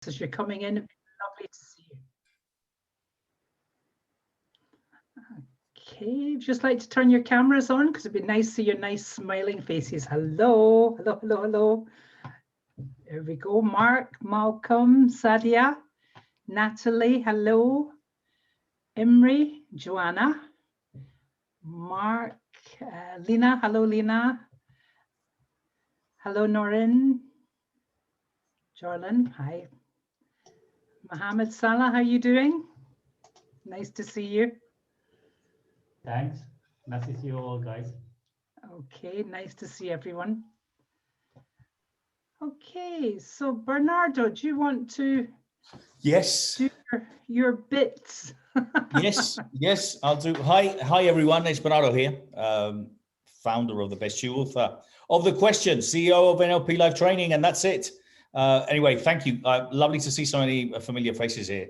as you're coming in. It'd be lovely to see you. Okay, just like to turn your cameras on because it'd be nice to see your nice smiling faces. Hello, hello, hello, hello. There we go. Mark, Malcolm, Sadia, Natalie, hello. Imri, Joanna, Mark, Lena, hello, Lena. Hello, Norin. Jarlin, hi. Mohammed Salah, how are you doing? Nice to see you. Thanks. Nice to see you all, guys. Okay, nice to see everyone. Okay, so Bernardo, do you want to do your bits? Yes, I'll do. Hi everyone, it's Bernardo here, founder of The Best You, author of The Question, CEO of NLPLife Training, and that's it. Anyway, thank you. Lovely to see so many familiar faces here.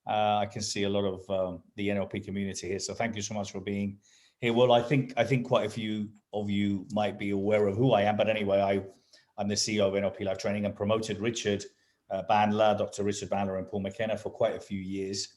I can see a lot of the NLP community here, so thank you so much for being here. Well, I think quite a few of you might be aware of who I am, but anyway, I'm the CEO of NLPLife Training and promoted Richard Bandler, Dr. Richard Bandler and Paul McKenna for quite a few years.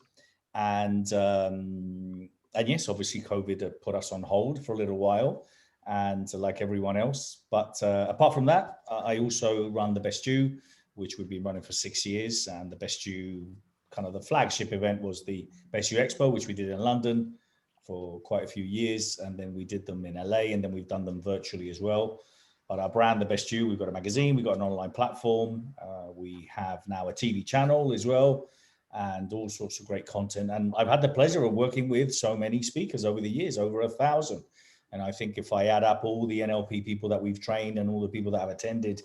And yes, obviously COVID put us on hold for a little while, and like everyone else. But apart from that, I also run The Best You, which we've been running for 6 years. And The Best You, kind of the flagship event, was the Best You Expo, which we did in London for quite a few years. And then we did them in LA, and then we've done them virtually as well. But our brand, The Best You, we've got a magazine, we've got an online platform. We have now a TV channel as well, and all sorts of great content. And I've had the pleasure of working with so many speakers over the years, over 1,000. And I think if I add up all the NLP people that we've trained and all the people that have attended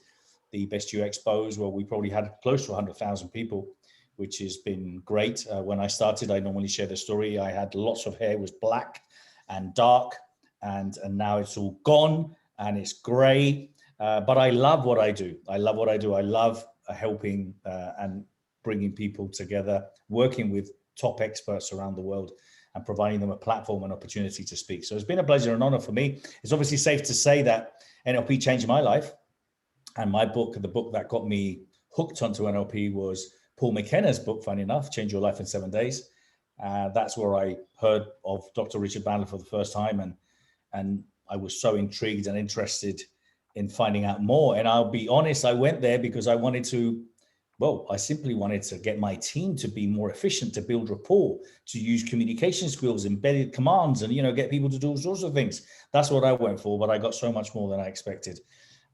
the Best You Expos, well, we probably had close to 100,000 people, which has been great. When I started, I normally share the story. I had lots of hair, it was black and dark, and now it's all gone and it's gray. But I love what I do. I love what I do. I love helping and bringing people together, working with top experts around the world and providing them a platform and opportunity to speak. So it's been a pleasure and honor for me. It's obviously safe to say that NLP changed my life. And my book, the book that got me hooked onto NLP, was Paul McKenna's book, funny enough, Change Your Life in 7 Days. That's where I heard of Dr. Richard Bandler for the first time. And I was so intrigued and interested in finding out more. And I'll be honest, I went there because I wanted to, I simply wanted to get my team to be more efficient, to build rapport, to use communication skills, embedded commands, and, get people to do all sorts of things. That's what I went for, but I got so much more than I expected.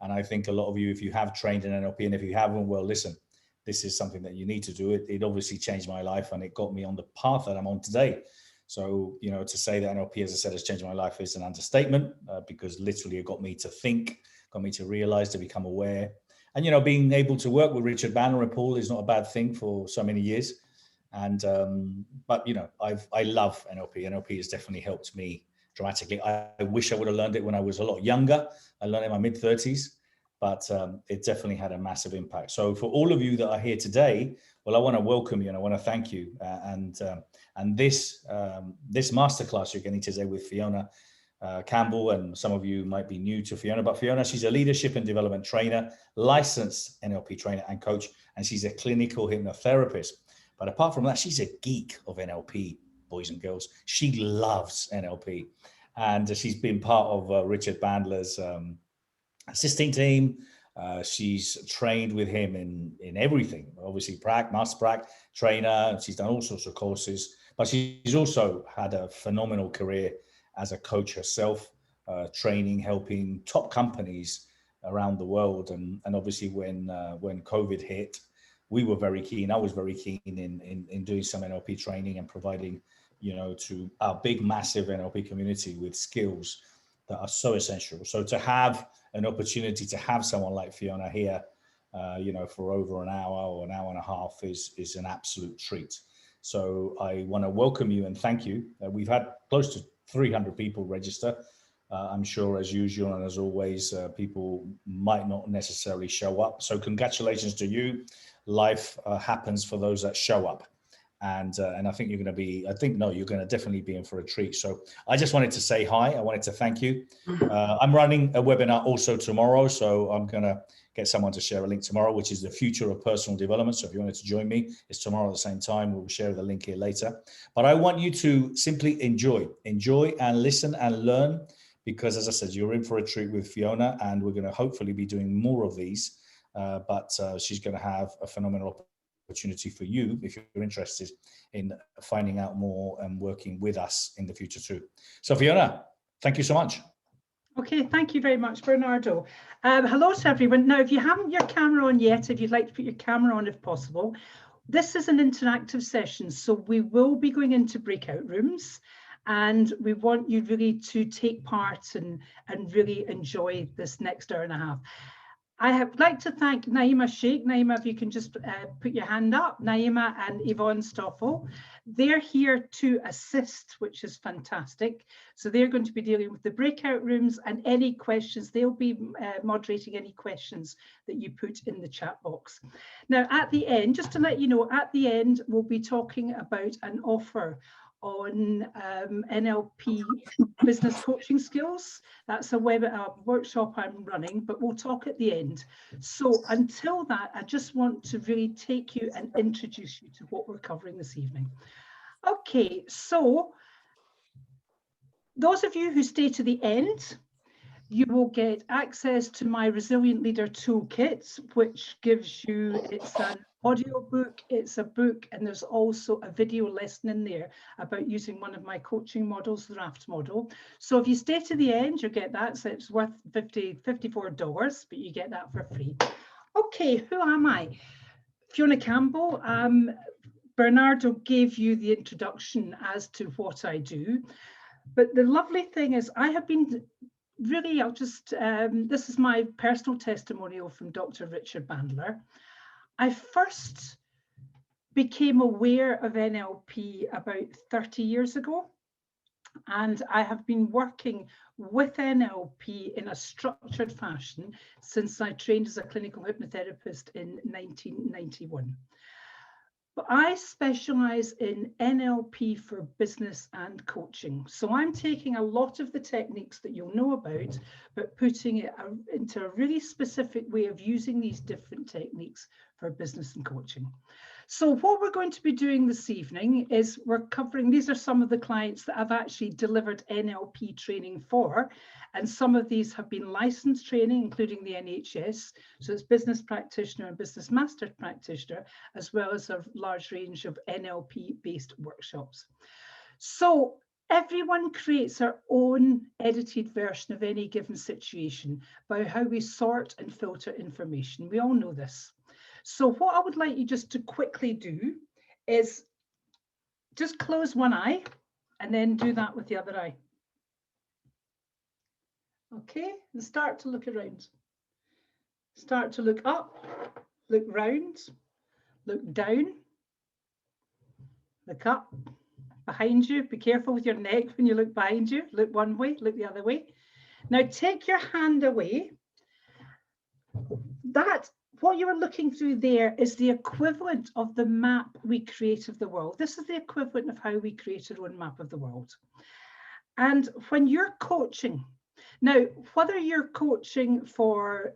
And I think a lot of you, if you have trained in NLP, and if you haven't, well, listen, this is something that you need to do. It obviously changed my life, and it got me on the path that I'm on today. So, to say that NLP, as I said, has changed my life is an understatement, because literally it got me to think, got me to realize, to become aware. And, being able to work with Richard Bandler and Paul is not a bad thing for so many years. And, but, I love NLP. NLP has definitely helped me dramatically. I wish I would have learned it when I was a lot younger. I learned it in my mid-30s, but it definitely had a massive impact. So for all of you that are here today, well, I want to welcome you and I want to thank you. And this masterclass you're getting today with Fiona Campbell, and some of you might be new to Fiona, but Fiona, she's a leadership and development trainer, licensed NLP trainer and coach, and she's a clinical hypnotherapist. But apart from that, she's a geek of NLP, boys and girls. She loves NLP, and she's been part of Richard Bandler's assisting team. She's trained with him in everything, obviously master prac trainer. She's done all sorts of courses, but she's also had a phenomenal career as a coach herself, training, helping top companies around the world. And obviously when COVID hit, we were very keen. I was very keen in doing some NLP training and providing, to our big, massive NLP community with skills that are so essential. So to have an opportunity to have someone like Fiona here, for over an hour or an hour and a half is an absolute treat. So I want to welcome you and thank you. We've had close to 300 people register. I'm sure, as usual and as always, people might not necessarily show up. So congratulations to you. Life happens for those that show up. And I think you're going to be, you're going to definitely be in for a treat. So I just wanted to say hi. I wanted to thank you. I'm running a webinar also tomorrow. So I'm going to get someone to share a link tomorrow, which is the future of personal development. So if you wanted to join me, it's tomorrow at the same time. We'll share the link here later. But I want you to simply enjoy and listen and learn, because as I said, you're in for a treat with Fiona, and we're going to hopefully be doing more of these. But she's going to have a phenomenal opportunity for you if you're interested in finding out more and working with us in the future too. So Fiona, thank you so much. Okay, thank you very much, Bernardo. Hello to everyone. Now, if you haven't your camera on yet, if you'd like to put your camera on if possible, this is an interactive session, so we will be going into breakout rooms, and we want you really to take part and really enjoy this next hour and a half. I would like to thank Naima Sheikh. Naima, if you can just put your hand up. Naima and Yvonne Stoffel. They're here to assist, which is fantastic. So they're going to be dealing with the breakout rooms and any questions. They'll be moderating any questions that you put in the chat box. Now, at the end, just to let you know, at the end, we'll be talking about an offer on NLP business coaching skills. That's a workshop I'm running, but we'll talk at the end. So until that, I just want to really take you and introduce you to what we're covering this evening. Okay, so those of you who stay to the end, you will get access to my Resilient Leader Toolkit, which gives you, it's an audio book, it's a book, and there's also a video lesson in there about using one of my coaching models, the Raft model. So if you stay to the end, you'll get that. So it's worth $54, but you get that for free. Okay, who am I? Fiona Campbell. Bernardo gave you the introduction as to what I do. But the lovely thing is I have been really, this is my personal testimonial from Dr. Richard Bandler. I first became aware of NLP about 30 years ago, and I have been working with NLP in a structured fashion since I trained as a clinical hypnotherapist in 1991. But I specialize in NLP for business and coaching. So I'm taking a lot of the techniques that you'll know about, but putting it into a really specific way of using these different techniques for business and coaching. So what we're going to be doing this evening is we're covering, these are some of the clients that I've actually delivered NLP training for. And some of these have been licensed training, including the NHS. So it's business practitioner and business master practitioner, as well as a large range of NLP-based workshops. So everyone creates their own edited version of any given situation by how we sort and filter information. We all know this. So what I would like you just to quickly do is just close one eye and then do that with the other eye. Okay, and start to look around. Start to look up, look round, look down, look up, behind you. Be careful with your neck when you look behind you. Look one way, look the other way. Now take your hand away. What you are looking through there is the equivalent of the map we create of the world. This is the equivalent of how we create our own map of the world. And when you're coaching, now, whether you're coaching for,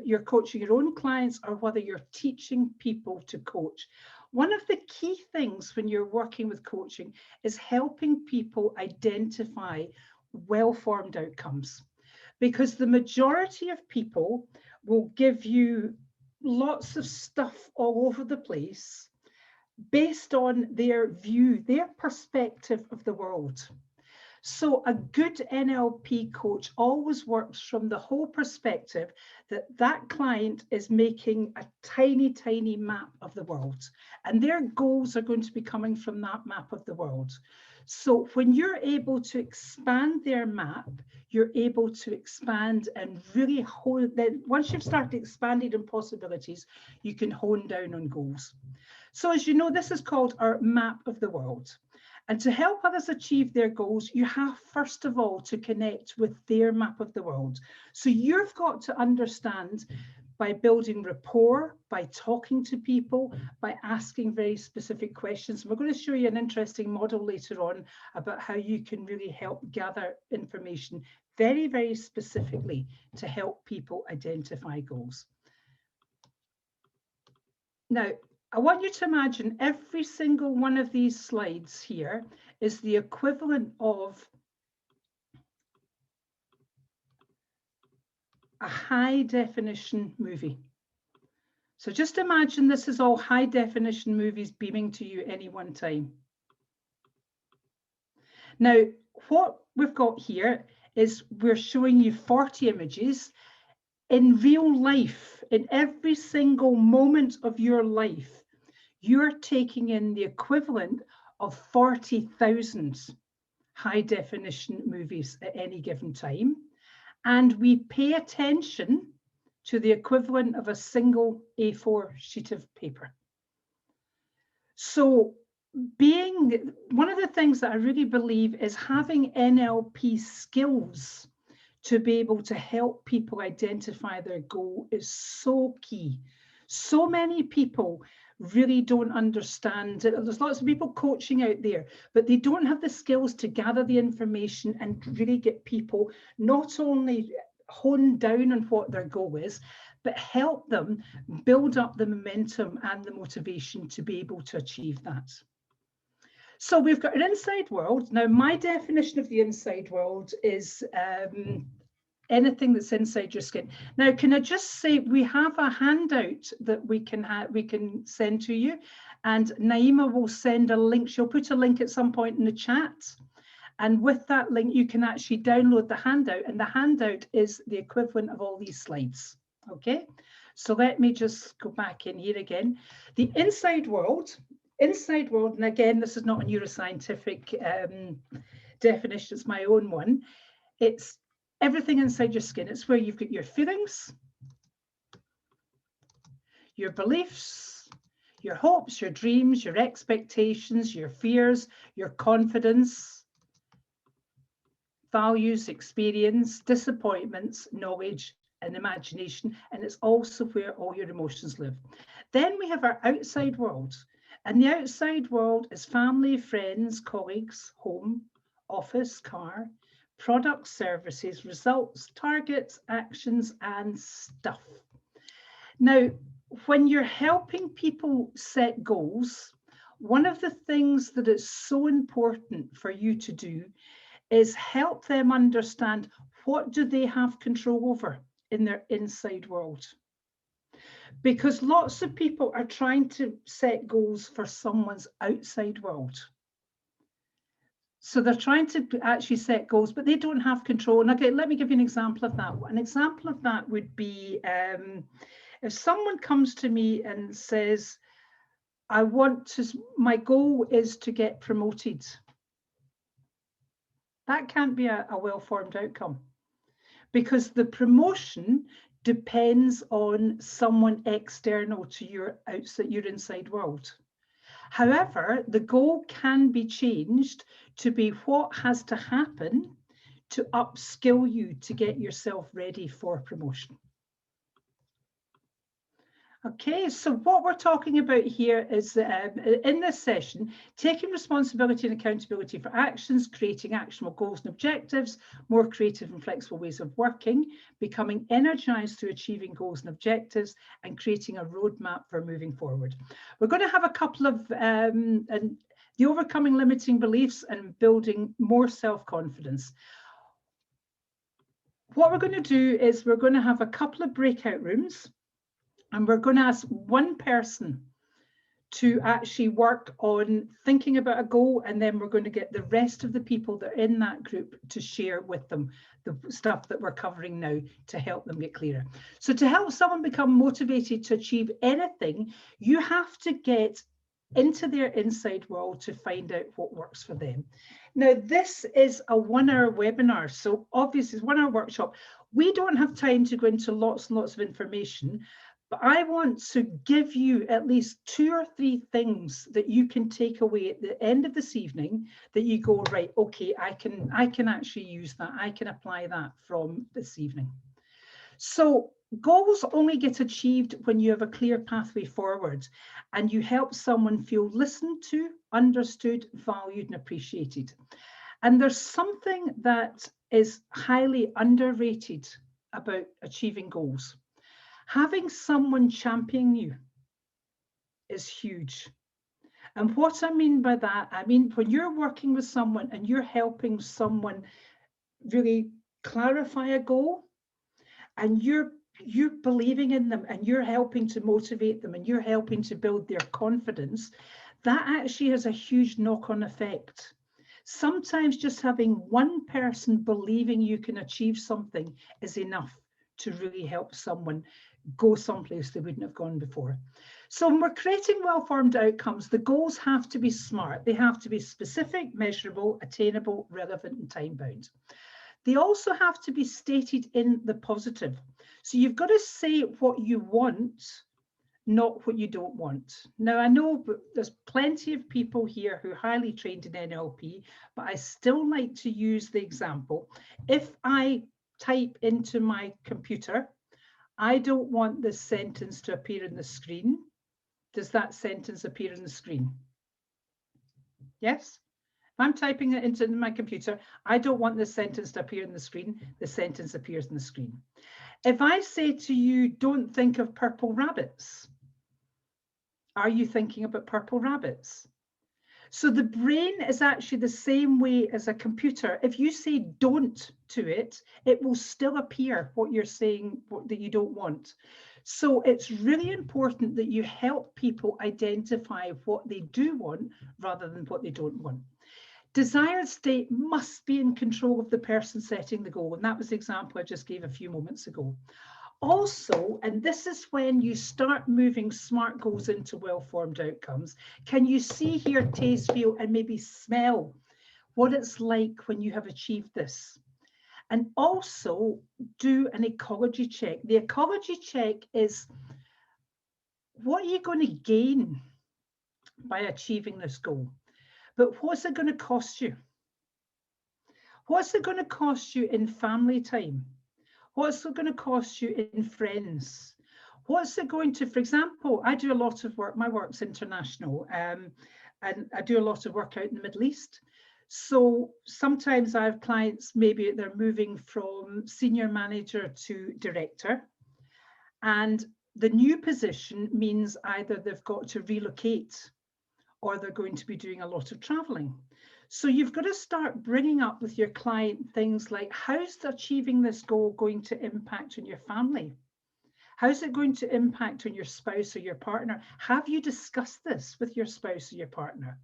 you're coaching your own clients or whether you're teaching people to coach, one of the key things when you're working with coaching is helping people identify well-formed outcomes. Because the majority of people will give you lots of stuff all over the place based on their view, their perspective of the world. So a good NLP coach always works from the whole perspective that that client is making a tiny, tiny map of the world, and their goals are going to be coming from that map of the world. So when you're able to expand their map, you're able to expand and really hone. Then once you've started expanding in possibilities, you can hone down on goals. So as you know, this is called our map of the world. And to help others achieve their goals, you have first of all to connect with their map of the world. So you've got to understand, by building rapport, by talking to people, by asking very specific questions. We're going to show you an interesting model later on about how you can really help gather information very, very specifically to help people identify goals. Now, I want you to imagine every single one of these slides here is the equivalent of a high definition movie. So just imagine this is all high definition movies beaming to you any one time. Now, what we've got here is we're showing you 40 images in real life. In every single moment of your life, you're taking in the equivalent of 40,000 high definition movies at any given time. And we pay attention to the equivalent of a single A4 sheet of paper. So one of the things that I really believe is having NLP skills to be able to help people identify their goal is so key. So many people really don't understand it. There's lots of people coaching out there, but they don't have the skills to gather the information and really get people not only hone down on what their goal is, but help them build up the momentum and the motivation to be able to achieve that. So we've got an inside world. Now, my definition of the inside world is anything that's inside your skin. Now, can I just say we have a handout that we can send to you, and Naima will send a link. She'll put a link at some point in the chat, and with that link you can actually download the handout, and the handout is the equivalent of all these slides. Okay, so let me just go back in here again. The inside world, and again, this is not a neuroscientific definition, it's my own one. It's everything inside your skin. It's where you've got your feelings, your beliefs, your hopes, your dreams, your expectations, your fears, your confidence, values, experience, disappointments, knowledge, and imagination. And it's also where all your emotions live. Then we have our outside world. And the outside world is family, friends, colleagues, home, office, car, products, services, results, targets, actions, and stuff. Now, when you're helping people set goals, one of the things that is so important for you to do is help them understand what do they have control over in their inside world. Because lots of people are trying to set goals for someone's outside world. So they're trying to actually set goals, but they don't have control. And again, let me give you an example of that. An example of that would be if someone comes to me and says, my goal is to get promoted. That can't be a well-formed outcome, because the promotion depends on someone external to your inside world. However, the goal can be changed to be what has to happen to upskill you to get yourself ready for promotion. Okay, so what we're talking about here is in this session, taking responsibility and accountability for actions, creating actionable goals and objectives, more creative and flexible ways of working, becoming energized through achieving goals and objectives, and creating a roadmap for moving forward. We're going to have a couple of the overcoming limiting beliefs and building more self-confidence. What we're going to do is we're going to have a couple of breakout rooms. And we're going to ask one person to actually work on thinking about a goal, and then we're going to get the rest of the people that are in that group to share with them the stuff that we're covering now to help them get clearer. So to help someone become motivated to achieve anything, you have to get into their inside world to find out what works for them. Now, this is a 1-hour webinar, so obviously it's a 1-hour workshop. We don't have time to go into lots and lots of information, but I want to give you at least 2 or 3 things that you can take away at the end of this evening that you go, right, okay, I can actually use that. I can apply that from this evening. So Goals only get achieved when you have a clear pathway forward and you help someone feel listened to, understood, valued, and appreciated. And there's something that is highly underrated about achieving goals. Having someone championing you is huge. And what I mean by that, I mean, when you're working with someone and you're helping someone really clarify a goal, and you're believing in them and you're helping to motivate them and you're helping to build their confidence, that actually has a huge knock-on effect. Sometimes just having one person believing you can achieve something is enough to really help someone go someplace they wouldn't have gone before. So when we're creating well-formed outcomes, the goals have to be smart. They have to be specific, measurable, attainable, relevant, and time-bound. They also have to be stated in the positive. So you've got to say what you want, not what you don't want. Now, I know there's plenty of people here who are highly trained in NLP, but I still like to use the example. If I type into my computer, I don't want this sentence to appear on the screen. Does that sentence appear on the screen? Yes? If I'm typing it into my computer, I don't want this sentence to appear on the screen. The sentence appears on the screen. If I say to you, don't think of purple rabbits, are you thinking about purple rabbits? So the brain is actually the same way as a computer. If you say don't to it, it will still appear what you're saying that you don't want. So it's really important that you help people identify what they do want rather than what they don't want. Desired state must be in control of the person setting the goal. And that was the example I just gave a few moments ago. Also, and this is when you start moving SMART goals into well-formed outcomes, can you see, hear, taste, feel, and maybe smell what it's like when you have achieved this? And also do an ecology check. The ecology check is, what are you going to gain by achieving this goal? But what's it going to cost you? What's it going to cost you in family time? What's it going to cost you in friends? What's it going to, for example, I do a lot of work, my work's international, and I do a lot of work out in the Middle East. So sometimes I have clients, maybe they're moving from senior manager to director. And the new position means either they've got to relocate or they're going to be doing a lot of traveling. So you've got to start bringing up with your client things like, how's achieving this goal going to impact on your family? How's it going to impact on your spouse or your partner? Have you discussed this with your spouse or your partner?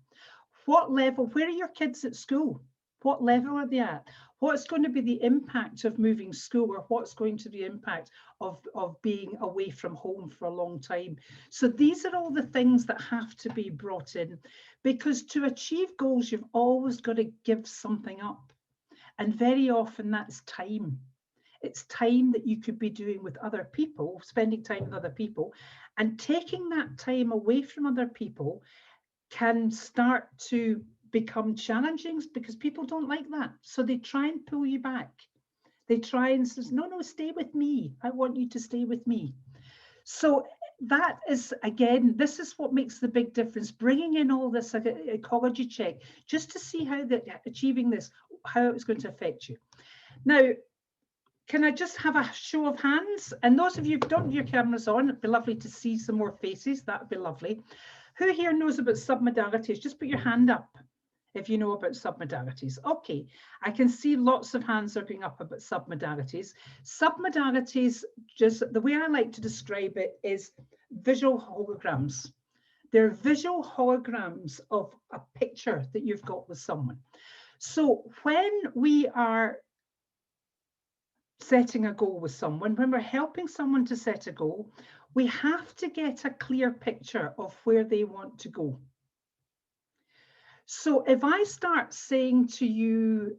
What level, where are your kids at school? What level are they at? What's going to be the impact of moving school, or what's going to be the impact of being away from home for a long time? So these are all the things that have to be brought in, because to achieve goals, you've always got to give something up. And very often that's time. It's time that you could be doing with other people, spending time with other people, and taking that time away from other people can start to become challenging because people don't like that. So they try and pull you back. They try and say, no, stay with me. I want you to stay with me. So that is, again, this is what makes the big difference, bringing in all this ecology check, just to see how achieving this, how it's going to affect you. Now, can I just have a show of hands? And those of you who don't have your cameras on, it'd be lovely to see some more faces. That would be lovely. Who here knows about sub-modalities? Just put your hand up if you know about sub-modalities. Okay, I can see lots of hands are going up about sub-modalities. Sub-modalities, just the way I like to describe it, is visual holograms. They're visual holograms of a picture that you've got with someone. So when we are setting a goal with someone, when we're helping someone to set a goal, we have to get a clear picture of where they want to go. So if I start saying to you,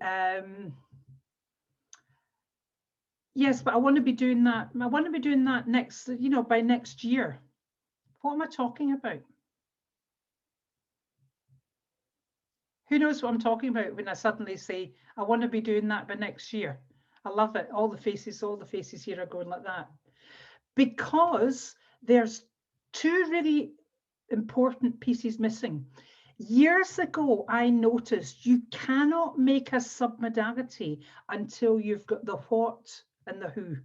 yes, but I want to be doing that. I want to be doing that next, by next year. What am I talking about? Who knows what I'm talking about when I suddenly say, I want to be doing that by next year? I love it. All the faces here are going like that. because there's two really important pieces missing. Years ago, I noticed you cannot make a submodality until you've got the what and the who.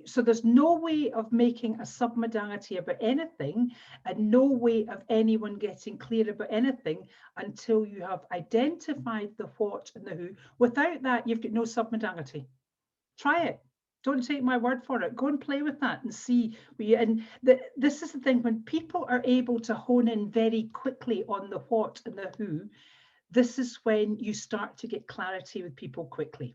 So there's no way of making a submodality about anything, and no way of anyone getting clear about anything until you have identified the what and the who. Without that, you've got no submodality. Try it. Don't take my word for it. Go and play with that and see. This is the thing, when people are able to hone in very quickly on the what and the who, this is when you start to get clarity with people quickly.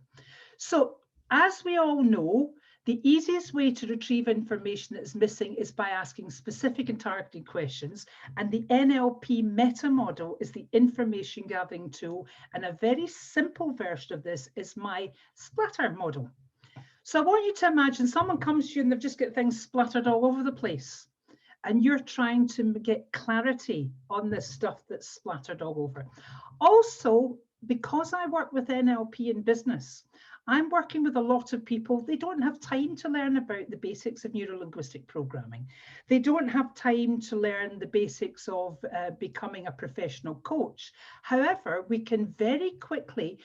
So as we all know, the easiest way to retrieve information that is missing is by asking specific and targeted questions. And the NLP meta model is the information gathering tool. And a very simple version of this is my splatter model. So I want you to imagine someone comes to you and they've just got things splattered all over the place. And you're trying to get clarity on this stuff that's splattered all over. Also, because I work with NLP in business, I'm working with a lot of people. They don't have time to learn about the basics of neuro-linguistic programming. They don't have time to learn the basics of becoming a professional coach. However, we can very quickly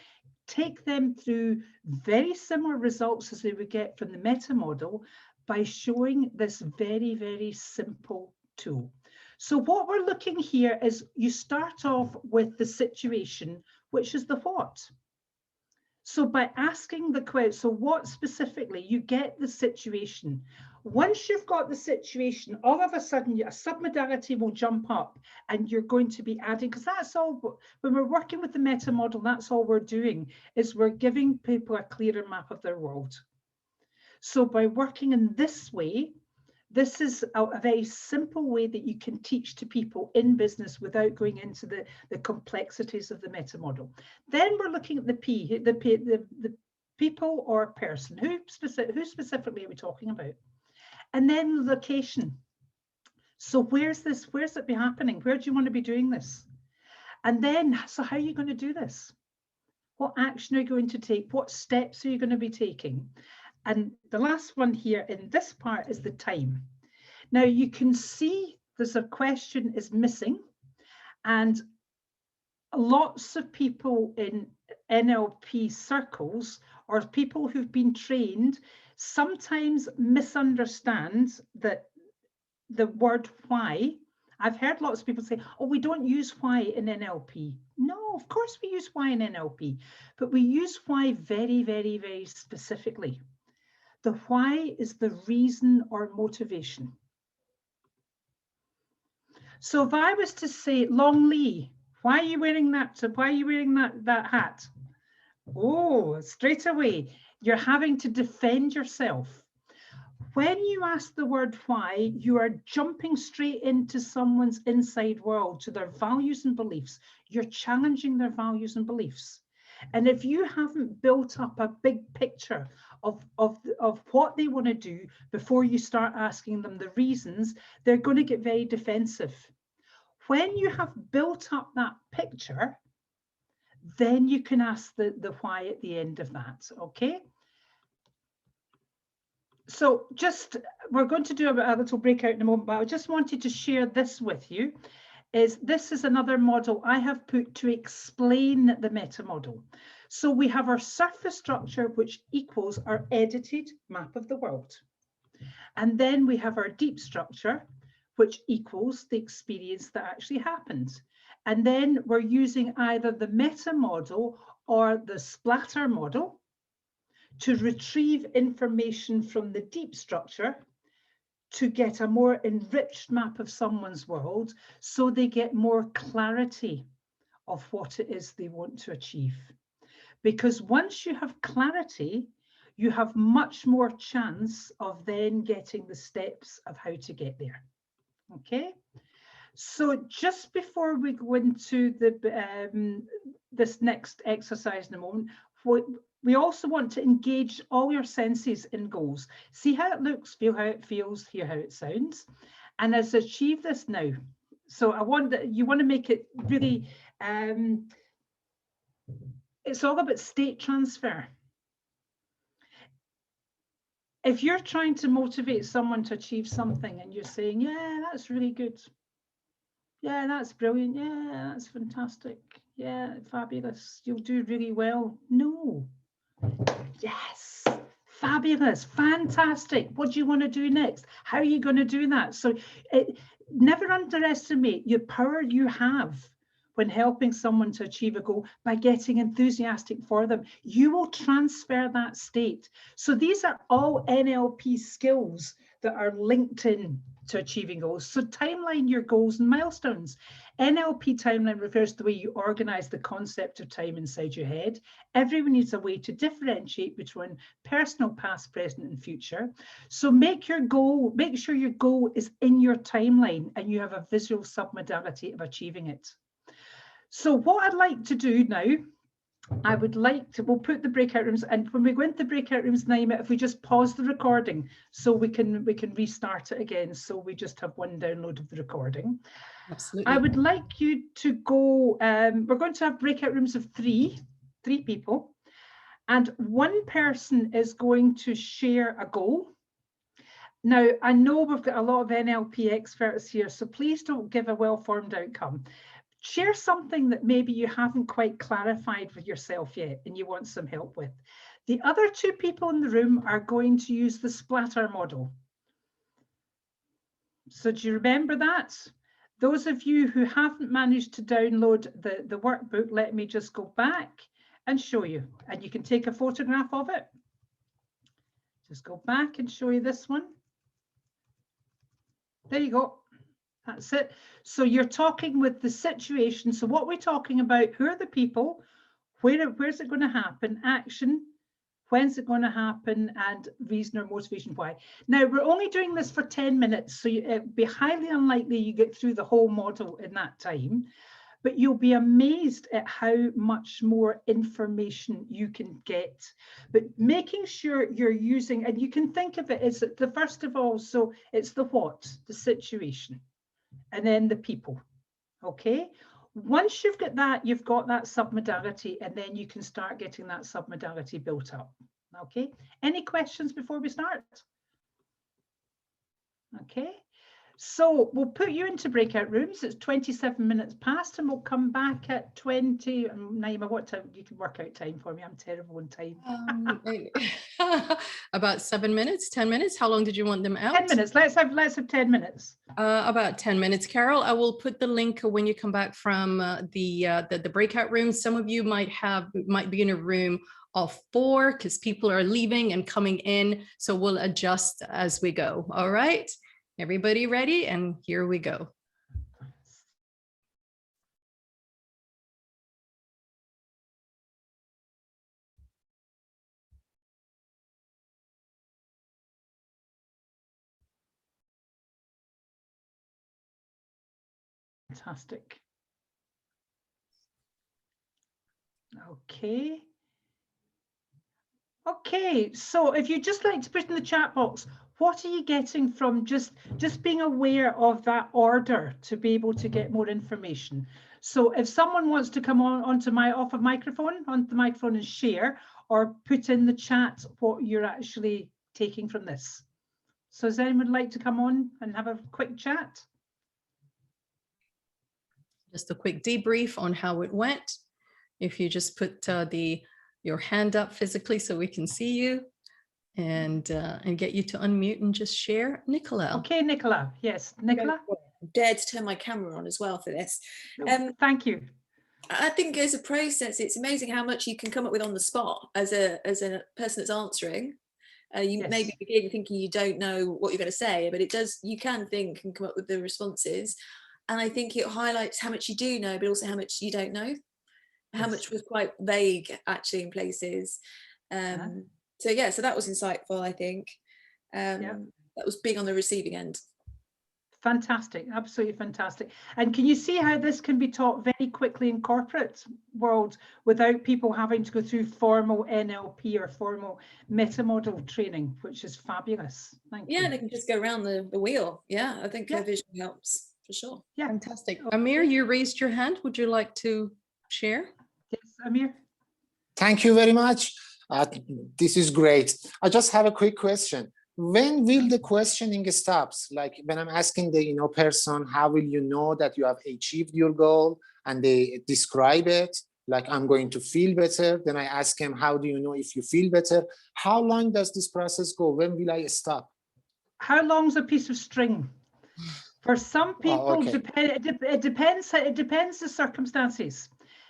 take them through very similar results as they would get from the meta model by showing this very, very simple tool. So what we're looking here is you start off with the situation, which is the what. So by asking the question, so what specifically, you get the situation. Once you've got the situation, all of a sudden a submodality will jump up and you're going to be adding, because that's all, when we're working with the meta model, that's all we're doing, is we're giving people a clearer map of their world. So by working in this way, this is a very simple way that you can teach to people in business without going into the complexities of the meta model. Then we're looking at the P, the people or person. Who specifically are we talking about? And then location. So where's it be happening? Where do you want to be doing this? And then, so how are you going to do this? What action are you going to take? What steps are you going to be taking? And the last one here in this part is the time. Now you can see there's a question is missing, and lots of people in NLP circles or people who've been trained sometimes misunderstand that the word why. I've heard lots of people say, oh, we don't use why in NLP. No, of course we use why in NLP, but we use why very, very, very specifically. The why is the reason or motivation. So if I was to say, Long Lee, why are you wearing that? Why are you wearing that hat? Oh, straight away, you're having to defend yourself. When you ask the word why, you are jumping straight into someone's inside world, to their values and beliefs. You're challenging their values and beliefs. And if you haven't built up a big picture of what they want to do before you start asking them the reasons, they're going to get very defensive. When you have built up that picture, then you can ask the why at the end of that, okay? So we're going to do a little breakout in a moment, but I just wanted to share this with you. This is another model I have put to explain the meta model. So we have our surface structure, which equals our edited map of the world. And then we have our deep structure, which equals the experience that actually happened. And then we're using either the meta model or the splatter model to retrieve information from the deep structure to get a more enriched map of someone's world, so they get more clarity of what it is they want to achieve. Because once you have clarity, you have much more chance of then getting the steps of how to get there. Okay, so just before we go into this next exercise in a moment, we also want to engage all your senses in goals. See how it looks, feel how it feels, hear how it sounds. And let's achieve this now. So you want to make it really, it's all about state transfer. if you're trying to motivate someone to achieve something and you're saying, yeah, that's really good. Yeah, that's brilliant. Yeah, that's fantastic. Yeah, fabulous. You'll do really well. No. Yes. Fabulous. Fantastic. What do you want to do next? How are you going to do that? So never underestimate the power you have when helping someone to achieve a goal by getting enthusiastic for them. You will transfer that state. So these are all NLP skills that are linked in to achieving goals. So timeline your goals and milestones. NLP timeline refers to the way you organize the concept of time inside your head. Everyone needs a way to differentiate between personal, past, present, and future. So make sure your goal is in your timeline and you have a visual submodality of achieving it. So what I'd like to do now, we'll put the breakout rooms, and when we go into the breakout rooms, Naima, if we just pause the recording so we can restart it again, so we just have one download of the recording. Absolutely. I would like you to go, we're going to have breakout rooms of three people, and one person is going to share a goal. Now, I know we've got a lot of NLP experts here, so please don't give a well-formed outcome. Share something that maybe you haven't quite clarified with yourself yet and you want some help with. The other two people in the room are going to use the splatter model. So do you remember that? Those of you who haven't managed to download the workbook, let me just go back and show you. And you can take a photograph of it. Just go back and show you this one. There you go. That's it. So you're talking with the situation. So what we're talking about, who are the people, where's it going to happen, action, when's it going to happen, and reason or motivation why. Now, we're only doing this for 10 minutes, so it'd be highly unlikely you get through the whole model in that time, but you'll be amazed at how much more information you can get. But making sure you're using, and you can think of it as the first of all, so it's the what, the situation, and then the people, okay? Once you've got that submodality, and then you can start getting that submodality built up, okay? Any questions before we start? Okay, so we'll put you into breakout rooms. It's 27 minutes past, and we'll come back at 20. Naima, what time? You can work out time for me. I'm terrible in time. About 7 minutes, 10 minutes. How long did you want them out? 10 minutes. Let's have 10 minutes. About 10 minutes. Carol, I will put the link when you come back from the breakout room. Some of you might be in a room of 4 because people are leaving and coming in. So we'll adjust as we go. All right. Everybody ready? And here we go. Fantastic. Okay. Okay, so if you'd just like to put in the chat box, what are you getting from just being aware of that order to be able to get more information? So if someone wants to come onto the microphone and share, or put in the chat what you're actually taking from this. So does anyone like to come on and have a quick chat? Just a quick debrief on how it went. If you just put your hand up physically so we can see you, and get you to unmute and just share. Nicola. Okay, Nicola. Yes, Nicola. I dared to turn my camera on as well for this. Thank you. I think as a process, it's amazing how much you can come up with on the spot as a person that's answering. You Yes. maybe begin thinking you don't know what you're going to say, but you can think and come up with the responses. And I think it highlights how much you do know, but also how much you don't know. How much was quite vague actually in places. So yeah, so that was insightful, I think. That was being on the receiving end. Fantastic, absolutely fantastic. And can you see how this can be taught very quickly in corporate world without people having to go through formal NLP or formal meta model training, which is fabulous. Thank you. Yeah, they can just go around the wheel. Yeah, I think vision helps for sure. Yeah, fantastic. Amir, you raised your hand. Would you like to share? Yes, Amir. Thank you very much. This is great. I just have a quick question. When will the questioning stops? Like when I'm asking the person, how will you know that you have achieved your goal, and they describe it, like I'm going to feel better. Then I ask them, how do you know if you feel better? How long does this process go? When will I stop? How long's a piece of string? For some people, okay. it depends. It depends the circumstances.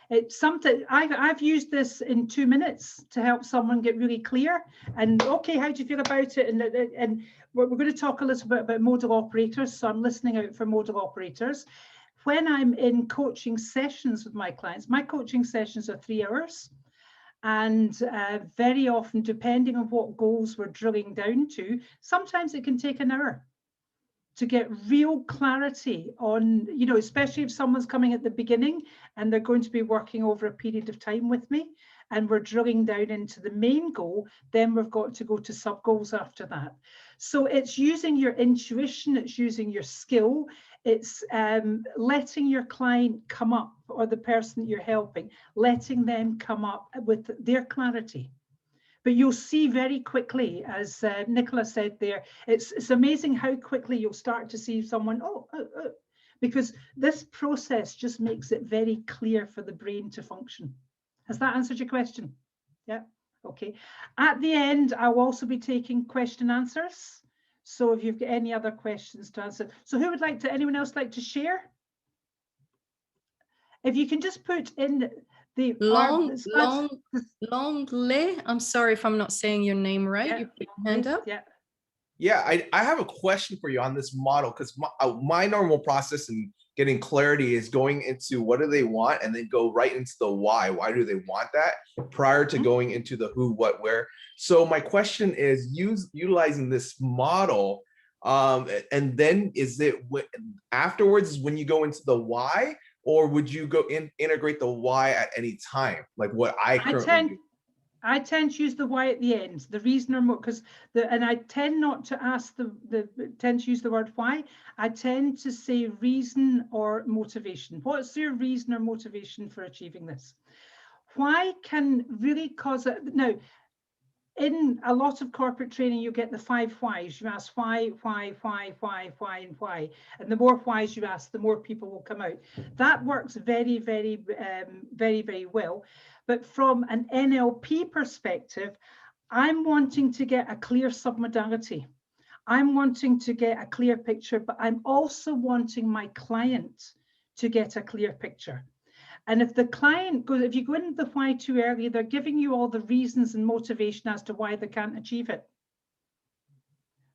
It's something I've used this in 2 minutes to help someone get really clear. And okay, how do you feel about it? And we're going to talk a little bit about modal operators. So I'm listening out for modal operators. When I'm in coaching sessions with my clients, my coaching sessions are 3 hours. And very often, depending on what goals we're drilling down to, sometimes it can take an hour to get real clarity on, especially if someone's coming at the beginning and they're going to be working over a period of time with me and we're drilling down into the main goal, then we've got to go to sub goals after that. So it's using your intuition, it's using your skill, it's letting your client come up, or the person that you're helping, letting them come up with their clarity. But you'll see very quickly, as Nicola said there, it's amazing how quickly you'll start to see someone, because this process just makes it very clear for the brain to function. Has that answered your question? Yeah, okay. At the end, I'll also be taking question answers. So if you've got any other questions to answer. So who would like to, anyone else like to share? If you can just put in the Longley. I'm sorry if I'm not saying your name right. Yeah, you put your hand up. Yeah. Yeah, I have a question for you on this model, because my normal process in getting clarity is going into what do they want and then go right into the why. Why do they want that prior to going into the who, what, where? So my question is, utilizing this model, and then is it afterwards is when you go into the why, or would you go integrate the why at any time, like what I currently do? I tend to use the why at the end, the reason or more, because and I tend not to ask tend to use the word why. I tend to say reason or motivation. What's your reason or motivation for achieving this? Why can really cause it. Now, in a lot of corporate training, you get the 5 whys. You ask why, and why. And the more whys you ask, the more people will come out. That works very, very, very, very well. But from an NLP perspective, I'm wanting to get a clear submodality. I'm wanting to get a clear picture, but I'm also wanting my client to get a clear picture. And if the client goes, if you go into the why too early, they're giving you all the reasons and motivation as to why they can't achieve it.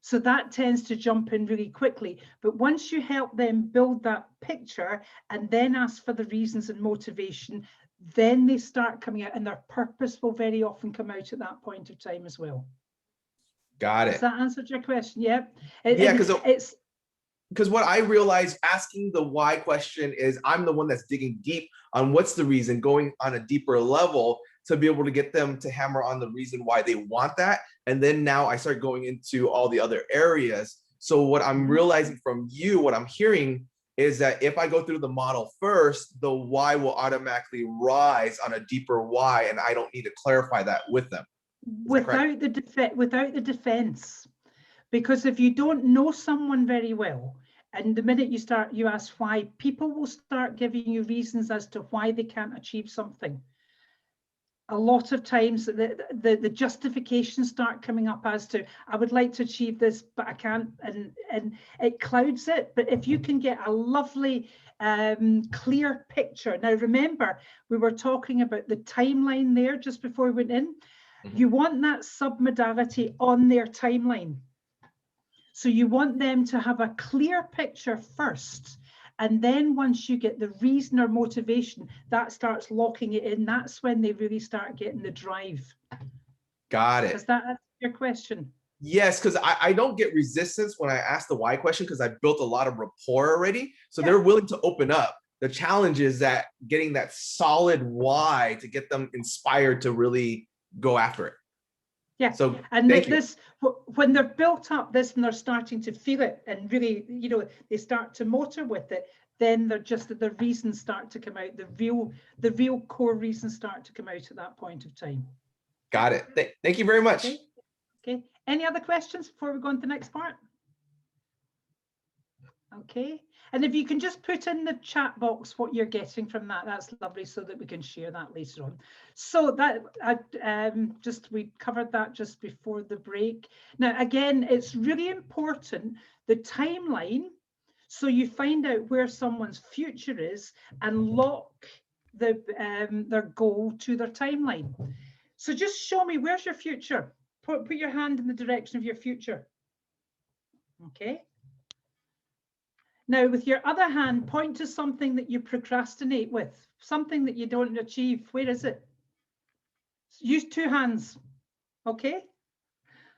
So that tends to jump in really quickly. But once you help them build that picture and then ask for the reasons and motivation, then they start coming out, and their purpose will very often come out at that point of time as well. Got it. Does that answer your question? Yeah. Yeah, because what I realize asking the why question is I'm the one that's digging deep on what's the reason, going on a deeper level to be able to get them to hammer on the reason why they want that. And then now I start going into all the other areas. So what I'm realizing from you, what I'm hearing is that if I go through the model first, the why will automatically rise on a deeper why, and I don't need to clarify that with them. Without the defense. Because if you don't know someone very well, and the minute you ask why, people will start giving you reasons as to why they can't achieve something. A lot of times the justifications start coming up as to, I would like to achieve this, but I can't, and it clouds it. But if you can get a lovely, clear picture. Now, remember, we were talking about the timeline there just before we went in. You want that submodality on their timeline. So you want them to have a clear picture first. And then once you get the reason or motivation, that starts locking it in. That's when they really start getting the drive. Got it. Does that answer your question? Yes, because I don't get resistance when I ask the why question, because I built a lot of rapport already. So they're willing to open up. The challenge is that getting that solid why to get them inspired to really go after it. Yeah. So and this, when they're built up this and they're starting to feel it and really, they start to motor with it, then they're just the reasons start to come out. The real core reasons start to come out at that point of time. Got it. Thank you very much. Okay. Any other questions before we go on to the next part? Okay, and if you can just put in the chat box what you're getting from that, that's lovely, so that we can share that later on. So that we covered that just before the break. Now, again, it's really important, the timeline, so you find out where someone's future is and lock their goal to their timeline. So just show me, where's your future? Put your hand in the direction of your future. Okay. Now, with your other hand, point to something that you procrastinate with, something that you don't achieve. Where is it? Use two hands, okay?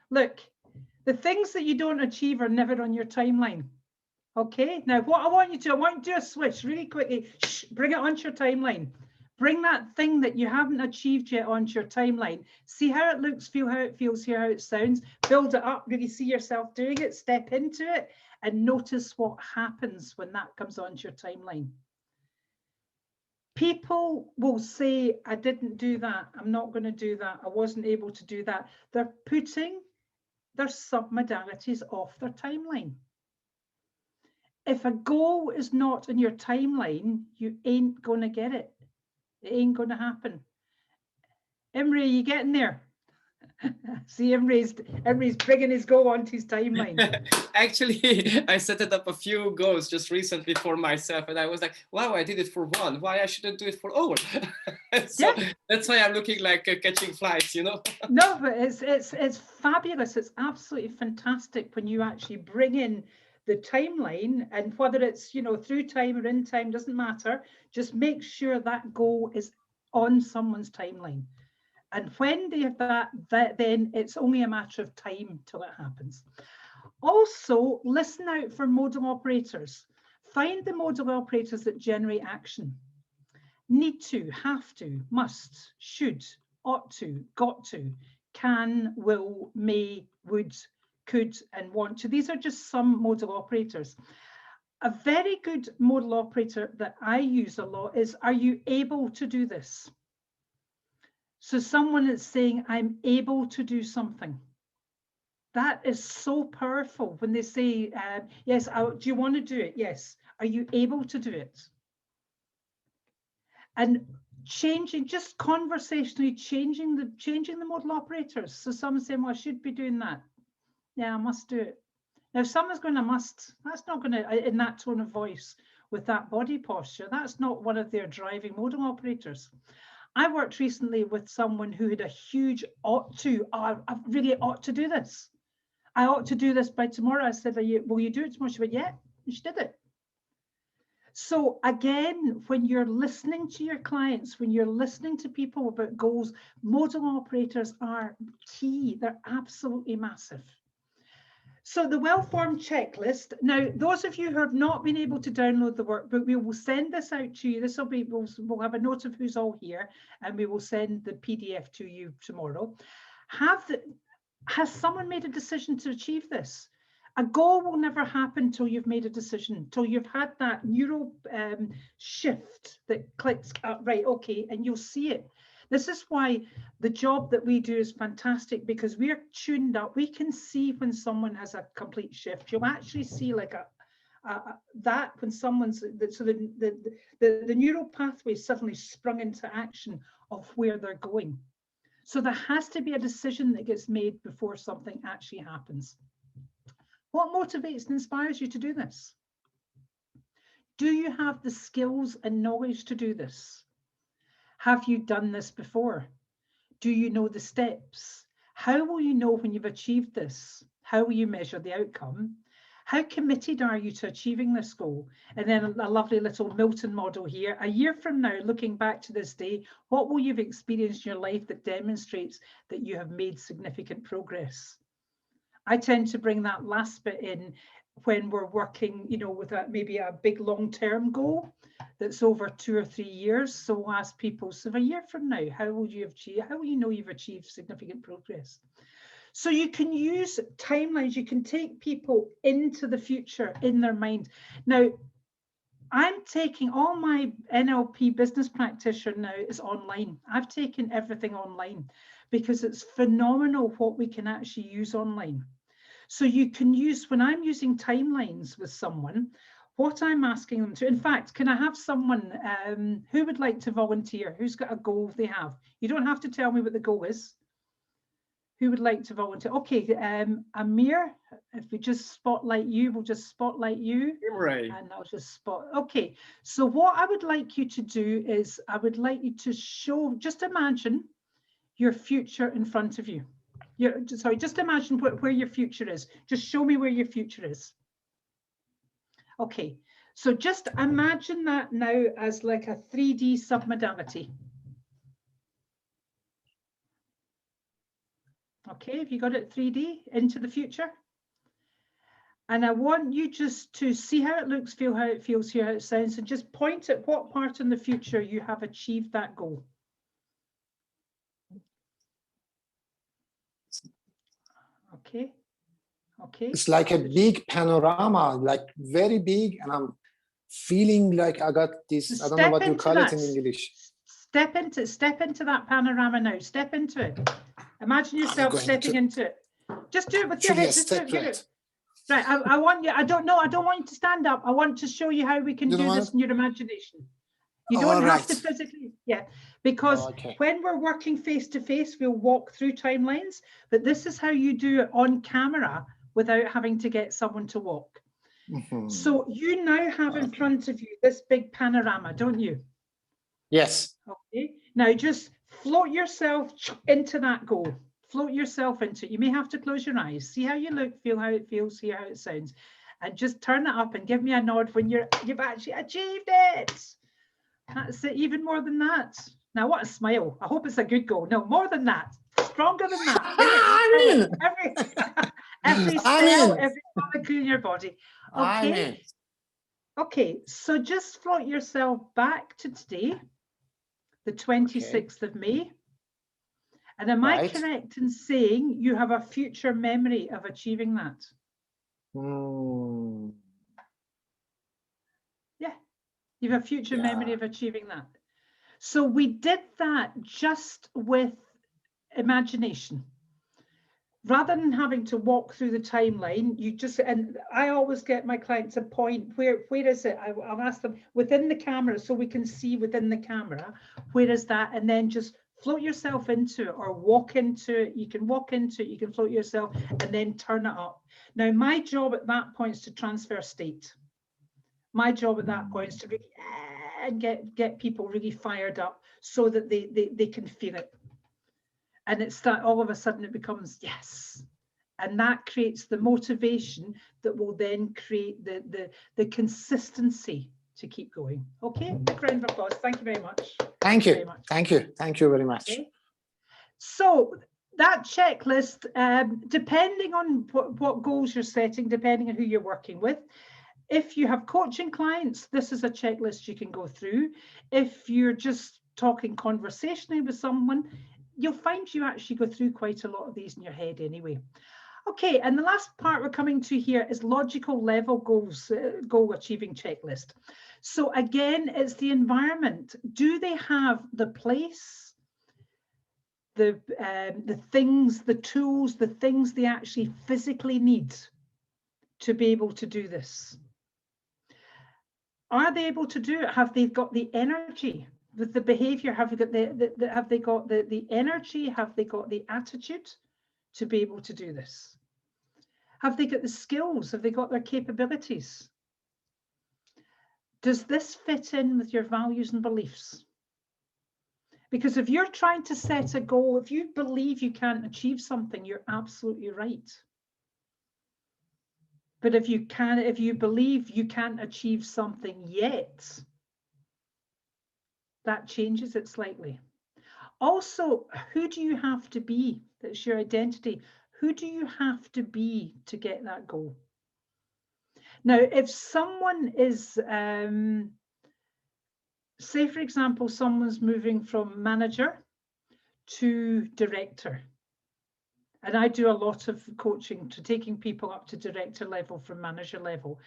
Look, the things that you don't achieve are never on your timeline, okay? Now, what I want you to do a switch really quickly. Shh, bring it onto your timeline. Bring that thing that you haven't achieved yet onto your timeline. See how it looks, feel how it feels, hear how it sounds. Build it up, really see yourself doing it, step into it, and notice what happens when that comes onto your timeline. People will say, I didn't do that, I'm not going to do that, I wasn't able to do that. They're putting their sub-modalities off their timeline. If a goal is not in your timeline, you ain't going to get it. It ain't going to happen. Imre, you getting there? See, Imre's bringing his goal onto his timeline. Actually, I set it up a few goals just recently for myself, and I was like, wow, I did it for one. Why I shouldn't do it for all? So yeah. That's why I'm looking like catching flies, you know? No, but it's fabulous. It's absolutely fantastic when you actually bring in the timeline, and whether it's, you know, through time or in time, doesn't matter. Just make sure that goal is on someone's timeline. And when they have that, then it's only a matter of time till it happens. Also, listen out for modal operators. Find the modal operators that generate action. Need to, have to, must, should, ought to, got to, can, will, may, would, could, and want to. These are just some modal operators. A very good modal operator that I use a lot is, are you able to do this? So someone is saying, I'm able to do something. That is so powerful when they say, yes, do you want to do it? Yes. Are you able to do it? And changing, just conversationally changing the modal operators. So someone's saying, well, I should be doing that. Yeah, I must do it. Now, if someone's going to must, that's not going to, in that tone of voice, with that body posture, that's not one of their driving modal operators. I worked recently with someone who had a huge ought to, I really ought to do this. I ought to do this by tomorrow. I said, will you do it tomorrow? She went, yeah, and she did it. So again, when you're listening to your clients, when you're listening to people about goals, modal operators are key. They're absolutely massive. So the well-formed checklist. Now, those of you who have not been able to download the workbook, we will send this out to you. This will be, we'll have a note of who's all here, and we will send the PDF to you tomorrow. Has someone made a decision to achieve this? A goal will never happen till you've made a decision, till you've had that neural shift that clicks up, right, okay, and you'll see it. This is why the job that we do is fantastic, because we're tuned up. We can see when someone has a complete shift. You'll actually see like that when someone's, so the neural pathway suddenly sprung into action of where they're going. So there has to be a decision that gets made before something actually happens. What motivates and inspires you to do this? Do you have the skills and knowledge to do this? Have you done this before? Do you know the steps? How will you know when you've achieved this? How will you measure the outcome? How committed are you to achieving this goal? And then a lovely little Milton model here. A year from now, looking back to this day, what will you have experienced in your life that demonstrates that you have made significant progress? I tend to bring that last bit in when we're working, you know, with maybe a big long-term goal that's over 2 or 3 years. So we'll ask people, so a year from now, how will you know you've achieved significant progress? So you can use timelines, you can take people into the future in their mind. Now, I'm taking all my NLP business practitioner now is online. I've taken everything online because it's phenomenal what we can actually use online. So you can use, when I'm using timelines with someone, what I'm asking them to, in fact, can I have someone who would like to volunteer? Who's got a goal they have? You don't have to tell me what the goal is. Who would like to volunteer? Okay, Amir, if we just spotlight you, we'll just spotlight you. Right. And I'll just spot. Okay, so what I would like you to do is I would like you to show, just imagine your future in front of you. Sorry, just imagine where your future is. Just show me where your future is. Okay, so just imagine that now as like a 3D submodality. Okay, have you got it 3D into the future? And I want you just to see how it looks, feel how it feels, hear how it sounds, and just point at what part in the future you have achieved that goal. Okay. Okay. It's like a big panorama, like very big, and I'm feeling like I got this. I don't know what you call it in English. Step into that panorama now. Step into it. Imagine yourself stepping into it. Just do it with your head. Just do it. Right. I want you. I don't want you to stand up. I want to show you how we can do this in your imagination. You don't have to physically, because when we're working face to face, we'll walk through timelines, but this is how you do it on camera without having to get someone to walk. So you now have in front of you this big panorama, don't you? Yes. Okay. Now just float yourself into that goal. Float yourself into it. You may have to close your eyes. See how you look, feel how it feels, hear how it sounds, and just turn it up and give me a nod when you've actually achieved it. That's it, even more than that. Now, what a smile. I hope it's a good goal. No, more than that. Stronger than that. Every cell, every molecule in your body. Okay. Okay, so just float yourself back to today, the 26th of May. And am I correct in saying you have a future memory of achieving that? Yeah, you have a future memory of achieving that. So we did that just with imagination. Rather than having to walk through the timeline, you just, and I always get my clients to point, where is it? I'll ask them within the camera so we can see within the camera, where is that? And then just float yourself into it or walk into it. You can walk into it, you can float yourself and then turn it up. Now, my job at that point is to transfer state. My job at that point is to really get people really fired up so that they can feel it. And it's that all of a sudden it becomes yes. And that creates the motivation that will then create the consistency to keep going. Okay, big round of applause. Thank you very much. Thank you. Thank you. Thank you very much. Okay. So that checklist, depending on what goals you're setting, depending on who you're working with. If you have coaching clients, this is a checklist you can go through. If you're just talking conversationally with someone, you'll find you actually go through quite a lot of these in your head anyway. Okay, and the last part we're coming to here is logical level goals, goal achieving checklist. So again, it's the environment. Do they have the place, the things, the tools, the things they actually physically need to be able to do this? Are they able to do it? Have they got the energy? With the behavior, have they got the energy? Have they got the attitude to be able to do this? Have they got the skills? Have they got their capabilities? Does this fit in with your values and beliefs? Because if you're trying to set a goal, if you believe you can't achieve something, you're absolutely right. But if you believe you can't achieve something yet, that changes it slightly. Also, who do you have to be? That's your identity. Who do you have to be to get that goal? Now, if someone is, say for example, someone's moving from manager to director, and I do a lot of coaching to taking people up to director level from manager level.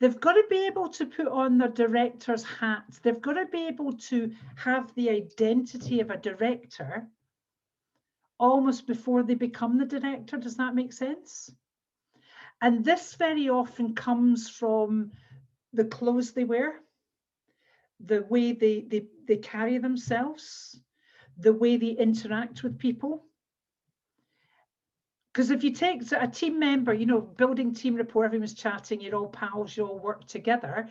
They've got to be able to put on their director's hat. They've got to be able to have the identity of a director almost before they become the director. Does that make sense? And this very often comes from the clothes they wear, the way they carry themselves, the way they interact with people. Because if you take a team member, you know, building team rapport, everyone's chatting, you're all pals, you all work together.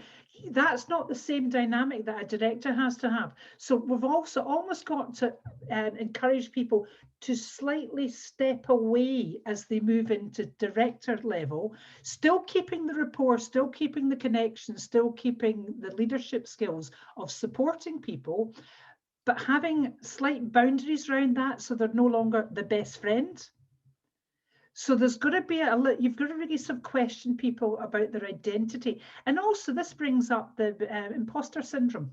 That's not the same dynamic that a director has to have. So we've also almost got to encourage people to slightly step away as they move into director level, still keeping the rapport, still keeping the connection, still keeping the leadership skills of supporting people, but having slight boundaries around that so they're no longer the best friend. So there's got to be you've got to really sort of question people about their identity. And also this brings up the imposter syndrome.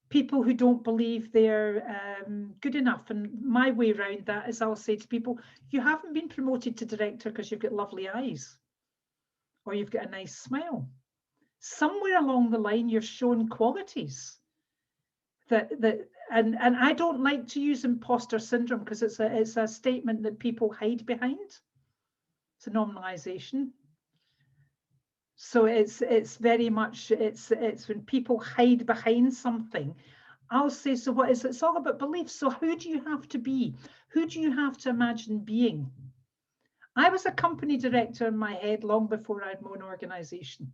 People who don't believe they're good enough. And my way around that is I'll say to people, you haven't been promoted to director because you've got lovely eyes or you've got a nice smile. Somewhere along the line, you're shown qualities and I don't like to use imposter syndrome because it's a statement that people hide behind. It's a nominalization. So it's very much it's when people hide behind something. I'll say, so what is it? It's all about belief. So who do you have to be? Who do you have to imagine being? I was a company director in my head long before I had my own organization.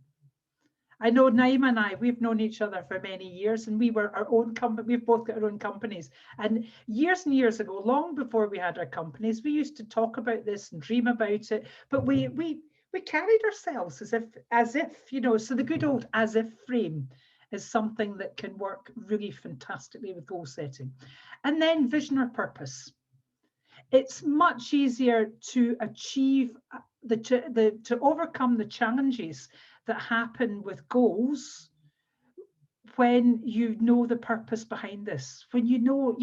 I know Naima and we've known each other for many years, and we were our own company. We've both got our own companies. And years ago, long before we had our companies, we used to talk about this and dream about it. But we carried ourselves as if, you know, so the good old as if frame is something that can work really fantastically with goal setting. And then vision or purpose. It's much easier to achieve to overcome the challenges that happen with goals when you know the purpose behind this. When you know,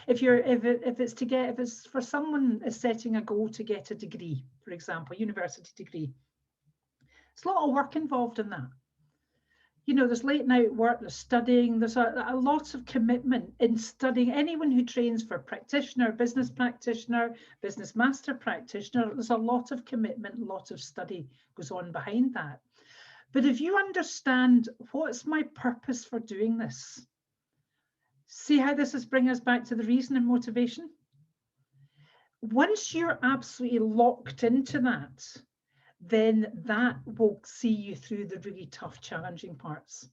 if it's for someone is setting a goal to get a degree, for example, university degree, it's a lot of work involved in that. You know, there's late night work, there's studying, there's a lot of commitment in studying. Anyone who trains for practitioner, business master practitioner, there's a lot of commitment, a lot of study goes on behind that. But if you understand what's my purpose for doing this, see how this is bringing us back to the reason and motivation? Once you're absolutely locked into that, then that will see you through the really tough, challenging parts.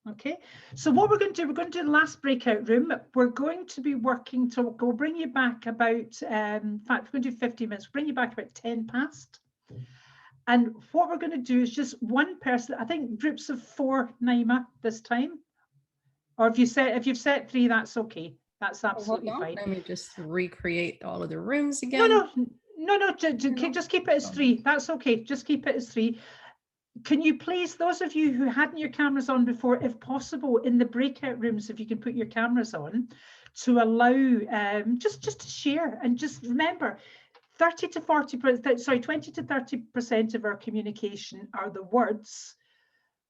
Okay, so what we're going to do the last breakout room. We're going to be working to, we'll bring you back about, in fact, we're going to do 50 minutes, we'll bring you back about 10 past. And what we're going to do is just one person, I think groups of 4, Naima, this time. Or if you've set 3, that's okay. That's absolutely fine. Let me just recreate all of the rooms again. No, just keep it as 3. That's okay. Just keep it as 3. Can you please, those of you who hadn't your cameras on before, if possible, in the breakout rooms, if you can put your cameras on, to allow just to share, and just remember, 20 to 30% of our communication are the words,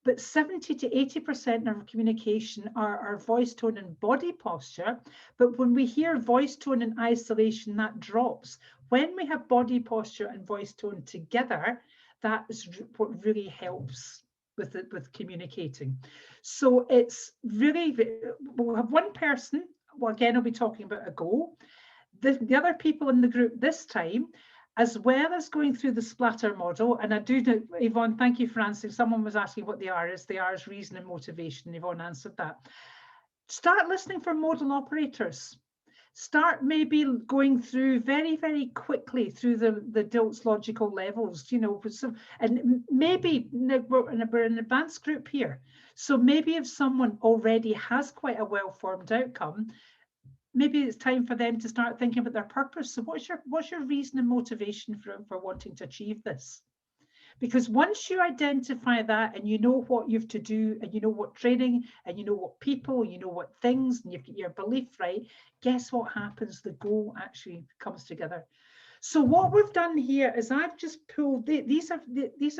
but 70 to 80% of our communication are our voice tone and body posture. But when we hear voice tone in isolation, that drops. When we have body posture and voice tone together, that is what really helps with communicating. So it's really, we'll have one person, well, again, I'll be talking about a goal. The other people in the group this time, as well as going through the splatter model, and I do know, Yvonne, thank you for answering. Someone was asking what the R is. The R is reason and motivation. Yvonne answered that. Start listening for modal operators. Start maybe going through very, very quickly through the DILT's logical levels, you know, and maybe we're in an advanced group here. So maybe if someone already has quite a well-formed outcome, maybe it's time for them to start thinking about their purpose. So what's your reason and motivation for wanting to achieve this? Because once you identify that and you know what you have to do, and you know what training, and you know what people, you know what things, and you've got your belief right, guess what happens? The goal actually comes together. So what we've done here is I've just pulled, these are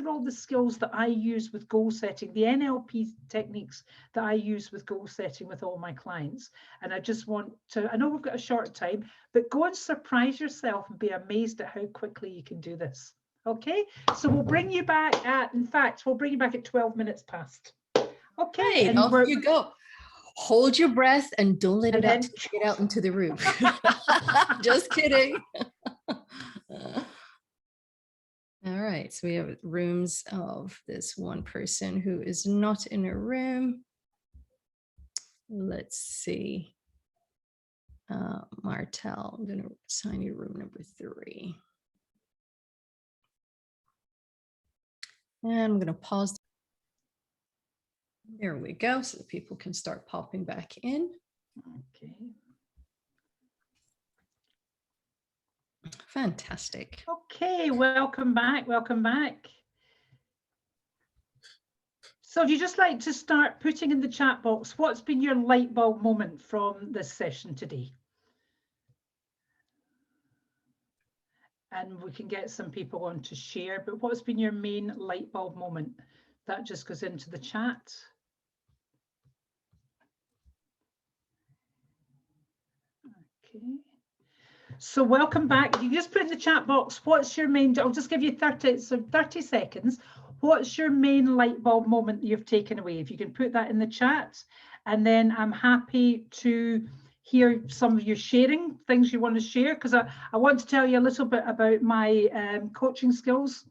all the skills that I use with goal setting, the NLP techniques that I use with goal setting with all my clients. And I just want to, I know we've got a short time, but go and surprise yourself and be amazed at how quickly you can do this. Okay, so we'll bring you back at, in fact, we'll bring you back at 12 minutes past. Okay, and off you go. Hold your breath and don't let it out, get out into the room. Just kidding. All right, so we have rooms of this one person who is not in a room. Let's see. Martel, I'm going to assign you room number 3. And I'm going to pause. There we go, so that people can start popping back in. Okay. Fantastic. Okay, welcome back, welcome back. So if you just like to start putting in the chat box, what's been your light bulb moment from this session today? And we can get some people on to share, but what's been your main light bulb moment? That just goes into the chat. Okay. So welcome back. If you just put in the chat box, what's your main, I'll just give you 30 seconds. What's your main light bulb moment that you've taken away? If you can put that in the chat, and then I'm happy to hear some of your sharing, things you want to share, because I want to tell you a little bit about my coaching skills,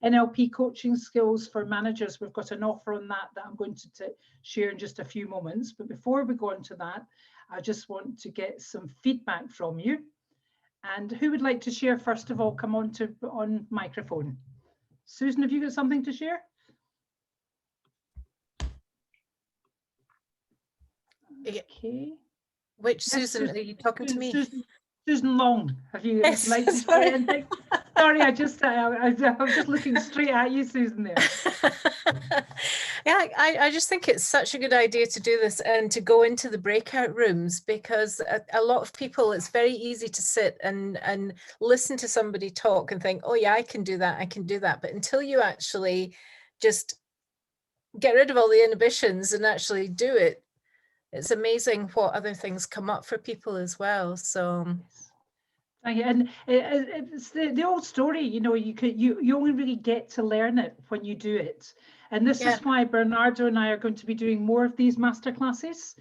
NLP coaching skills for managers. We've got an offer on that I'm going to share in just a few moments. But before we go on to that, I just want to get some feedback from you. And who would like to share first of all? Come on microphone. Susan, have you got something to share? Okay. Which Susan, are you talking to me? Susan Long, have you Yes, like to say anything? Sorry, I'm just looking straight at you, Susan, there. Yeah, I just think it's such a good idea to do this and to go into the breakout rooms, because a lot of people, it's very easy to sit and listen to somebody talk and think, oh yeah, I can do that. But until you actually just get rid of all the inhibitions and actually do it, it's amazing what other things come up for people as well. So. And it's the old story, you know, you only really get to learn it when you do it. And this is why Bernardo and I are going to be doing more of these masterclasses.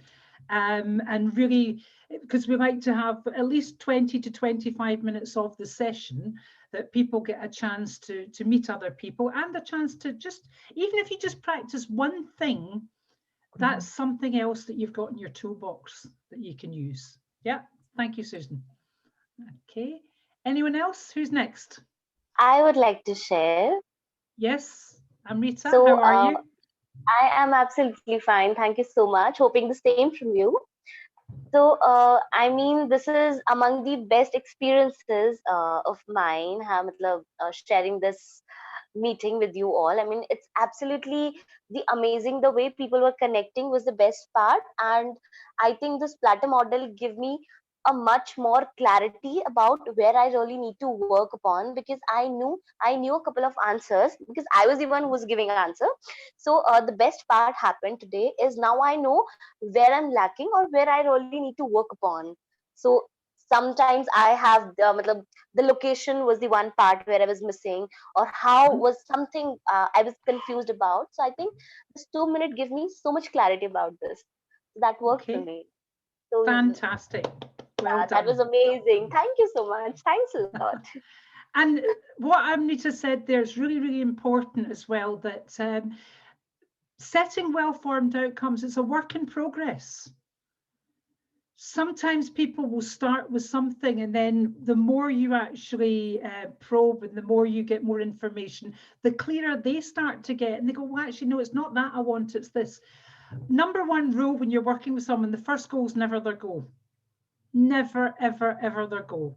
And really, because we like to have at least 20 to 25 minutes of the session that people get a chance to meet other people, and a chance to just, even if you just practice one thing, that's something else that you've got in your toolbox that you can use. Yeah, thank you, Susan. Okay, anyone else? Who's next? I would like to share. Yes, Amrita, so, how are you? I am absolutely fine. Thank you so much. Hoping the same from you. So, I mean, this is among the best experiences of mine, sharing this meeting with you all. I mean, it's absolutely the way people were connecting was the best part. And I think the splatter model give me a much more clarity about where I really need to work upon, because I knew a couple of answers, because I was the one who was giving an answer. So the best part happened today is now I know where I'm lacking or where I really need to work upon. So sometimes I have the location was the one part where I was missing, or how was something I was confused about. So I think this 2 minute gives me so much clarity about this. That worked for me. So fantastic. Well done. That was amazing. Thank you so much. Thanks a lot. And what Amrita said there is really, really important as well, that setting well-formed outcomes is a work in progress. Sometimes people will start with something, and then the more you actually probe and the more you get more information, the clearer they start to get. And they go, well, actually, no, it's not that I want, it's this. Number one rule when you're working with someone, the first goal is never their goal. Never, ever, ever their goal.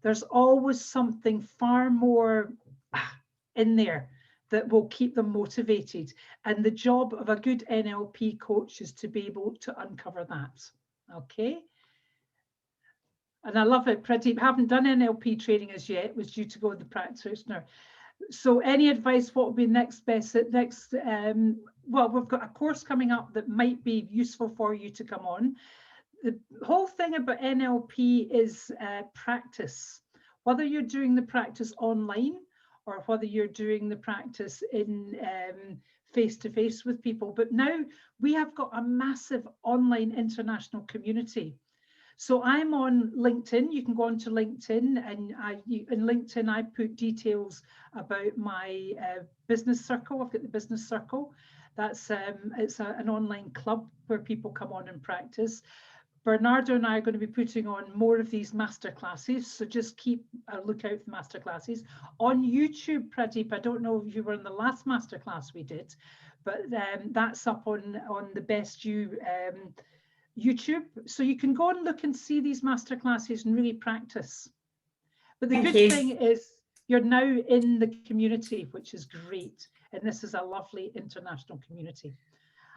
There's always something far more in there that will keep them motivated. And the job of a good NLP coach is to be able to uncover that. Okay. And I love it, Pradeep. Haven't done NLP training as yet, was due to go with the practitioner. So any advice, what would be next best, well, we've got a course coming up that might be useful for you to come on. The whole thing about NLP is practice. Whether you're doing the practice online or whether you're doing the practice in face-to-face with people. But now we have got a massive online international community. So I'm on LinkedIn. You can go onto LinkedIn, and in LinkedIn I put details about my business circle. I've got the business circle. That's it's an online club where people come on and practice. Bernardo and I are going to be putting on more of these masterclasses, so just keep a lookout for masterclasses on YouTube. Pradeep, I don't know if you were in the last masterclass we did, but that's up on the Best You YouTube, so you can go and look and see these masterclasses and really practice. But the good thing is you're now in the community, which is great, and this is a lovely international community.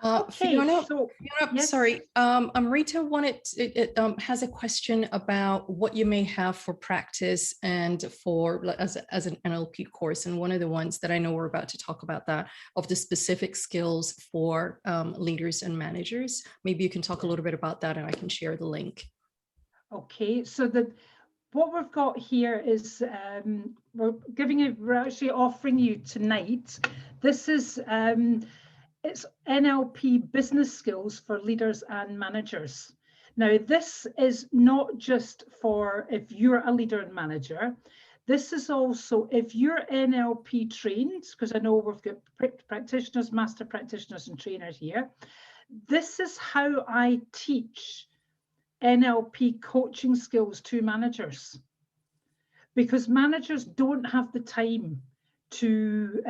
Okay, Fiona, so Fiona, yes. sorry, Rita has a question about what you may have for practice and for as an NLP course, and one of the ones that I know we're about to talk about that of the specific skills for leaders and managers. Maybe you can talk a little bit about that, and I can share the link. Okay, so what we've got here is we're actually offering you tonight. This is it's NLP business skills for leaders and managers. Now, this is not just for if you're a leader and manager. This is also if you're NLP trained, because I know we've got practitioners, master practitioners and trainers here. This is how I teach NLP coaching skills to managers, because managers don't have the time to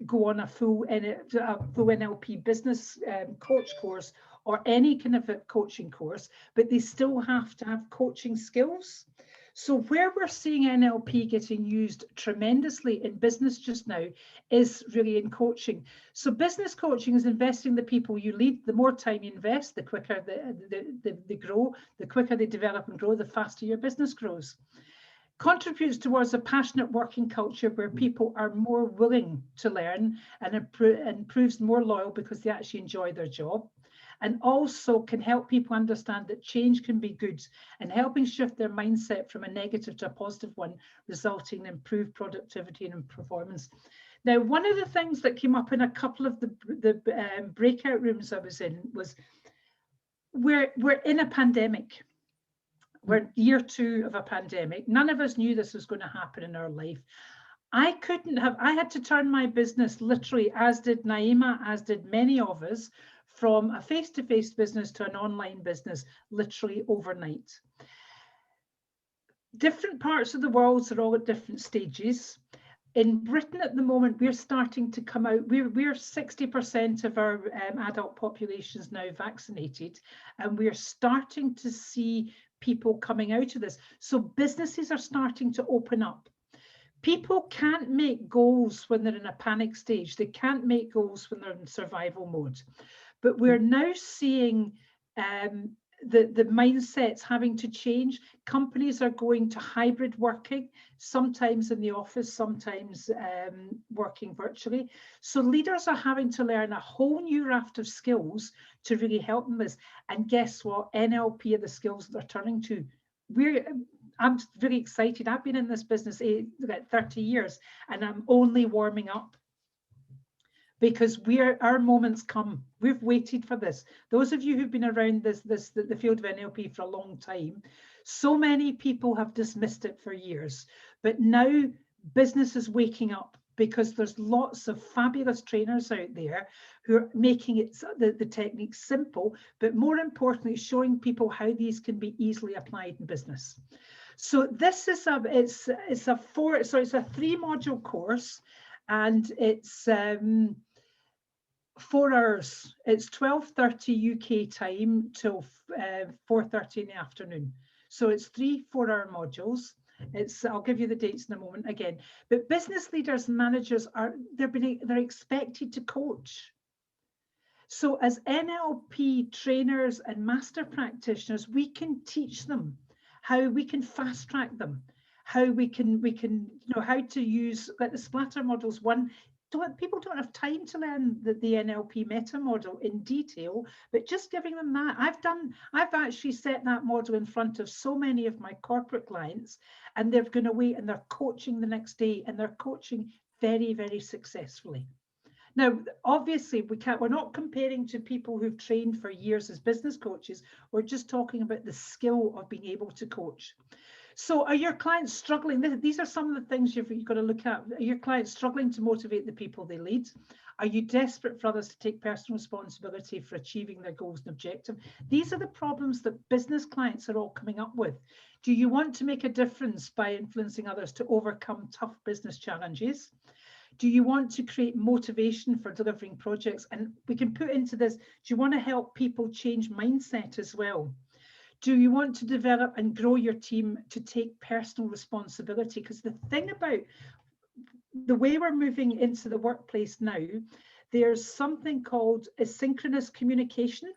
go on a full NLP business coach course or any kind of a coaching course, but they still have to have coaching skills. So where we're seeing NLP getting used tremendously in business just now is really in coaching. So business coaching is investing the people you lead. The more time you invest, the quicker they grow, the quicker they develop and grow, the faster your business grows. Contributes towards a passionate working culture where people are more willing to learn and proves more loyal because they actually enjoy their job, and also can help people understand that change can be good and helping shift their mindset from a negative to a positive one, resulting in improved productivity and performance. Now, one of the things that came up in a couple of the breakout rooms I was in was we're in a pandemic. We're year 2 of a pandemic. None of us knew this was going to happen in our life. I had to turn my business literally, as did Naima, as did many of us, from a face-to-face business to an online business, literally overnight. Different parts of the world are all at different stages. In Britain at the moment, we're starting to come out, we're 60% of our adult population is now vaccinated, and we're starting to see people coming out of this. So businesses are starting to open up. People can't make goals when they're in a panic stage. They can't make goals when they're in survival mode. But we're now seeing the mindsets having to change. Companies are going to hybrid working, sometimes in the office, sometimes working virtually. So leaders are having to learn a whole new raft of skills to really help them with. And guess what? NLP are the skills that they're turning to. I'm really excited. I've been in this business about 30 years, and I'm only warming up. Because our moments come. We've waited for this. Those of you who've been around the field of NLP for a long time, so many people have dismissed it for years. But now business is waking up, because there's lots of fabulous trainers out there who are making it the techniques simple, but more importantly, showing people how these can be easily applied in business. So this is it's a 3-module course, and it's 4 hours. It's 12:30 UK time till 4:30 in the afternoon. So it's 3 4-hour modules. I'll give you the dates in a moment again. But business leaders and managers they're expected to coach. So as NLP trainers and master practitioners, we can teach them how we can fast track them, how we can, you know, how to use, like the splatter models one. People don't have time to learn the NLP meta model in detail, but just giving them that. I've actually set that model in front of so many of my corporate clients, and they're going away and they're coaching the next day, and they're coaching very, very successfully. Now, obviously, we're not comparing to people who've trained for years as business coaches. We're just talking about the skill of being able to coach. So are your clients struggling? These are some of the things you've got to look at. Are your clients struggling to motivate the people they lead? Are you desperate for others to take personal responsibility for achieving their goals and objectives? These are the problems that business clients are all coming up with. Do you want to make a difference by influencing others to overcome tough business challenges? Do you want to create motivation for delivering projects? And we can put into this, do you want to help people change mindset as well? Do you want to develop and grow your team to take personal responsibility? Because the thing about the way we're moving into the workplace now, there's something called asynchronous communication,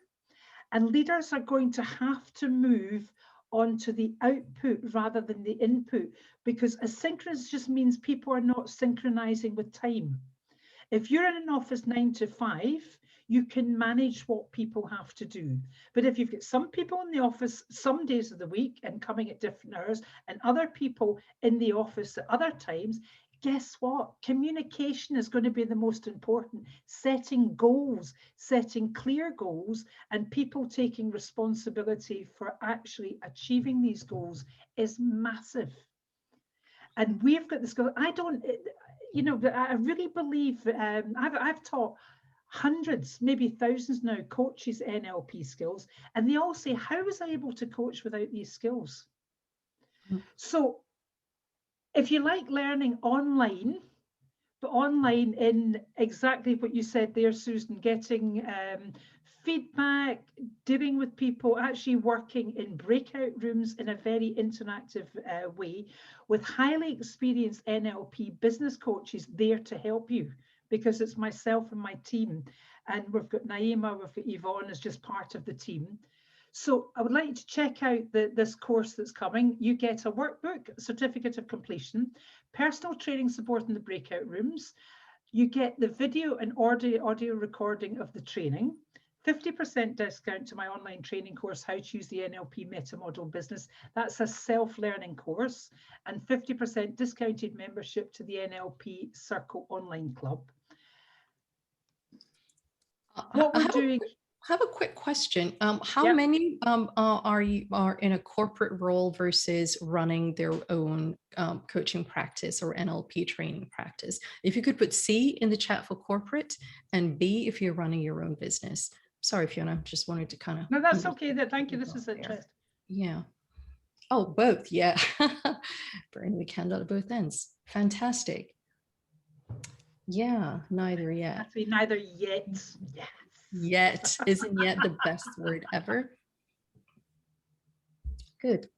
and leaders are going to have to move onto the output rather than the input, because asynchronous just means people are not synchronizing with time. If you're in an office 9 to 5, you can manage what people have to do. But if you've got some people in the office some days of the week and coming at different hours, and other people in the office at other times, guess what? Communication is going to be the most important. Setting goals, setting clear goals, and people taking responsibility for actually achieving these goals is massive. And we've got this goal. You know, I really believe, I've taught hundreds, maybe thousands now, coaches NLP skills, and they all say, how was I able to coach without these skills? So if you like learning online, but online in exactly what you said there, Susan, getting feedback, dealing with people, actually working in breakout rooms in a very interactive way with highly experienced NLP business coaches there to help you, because it's myself and my team. And we've got Naima, we've got Yvonne as just part of the team. So I would like you to check out this course that's coming. You get a workbook, a certificate of completion, personal training support in the breakout rooms. You get the video and audio recording of the training, 50% discount to my online training course, How to Use the NLP Meta Model Business. That's a self-learning course, and 50% discounted membership to the NLP Circle Online Club. What we're doing. I have a quick question. How many are in a corporate role versus running their own coaching practice or NLP training practice? If you could put C in the chat for corporate and B if you're running your own business. Sorry, Fiona, just wanted to kind of. No, that's okay. Thank you. This is interesting. Yeah. Oh, both. Yeah. Burning the candle at both ends. Fantastic. Yeah, neither yet. Actually, neither yet. Yeah. Yet. Isn't yet the best word ever? Good.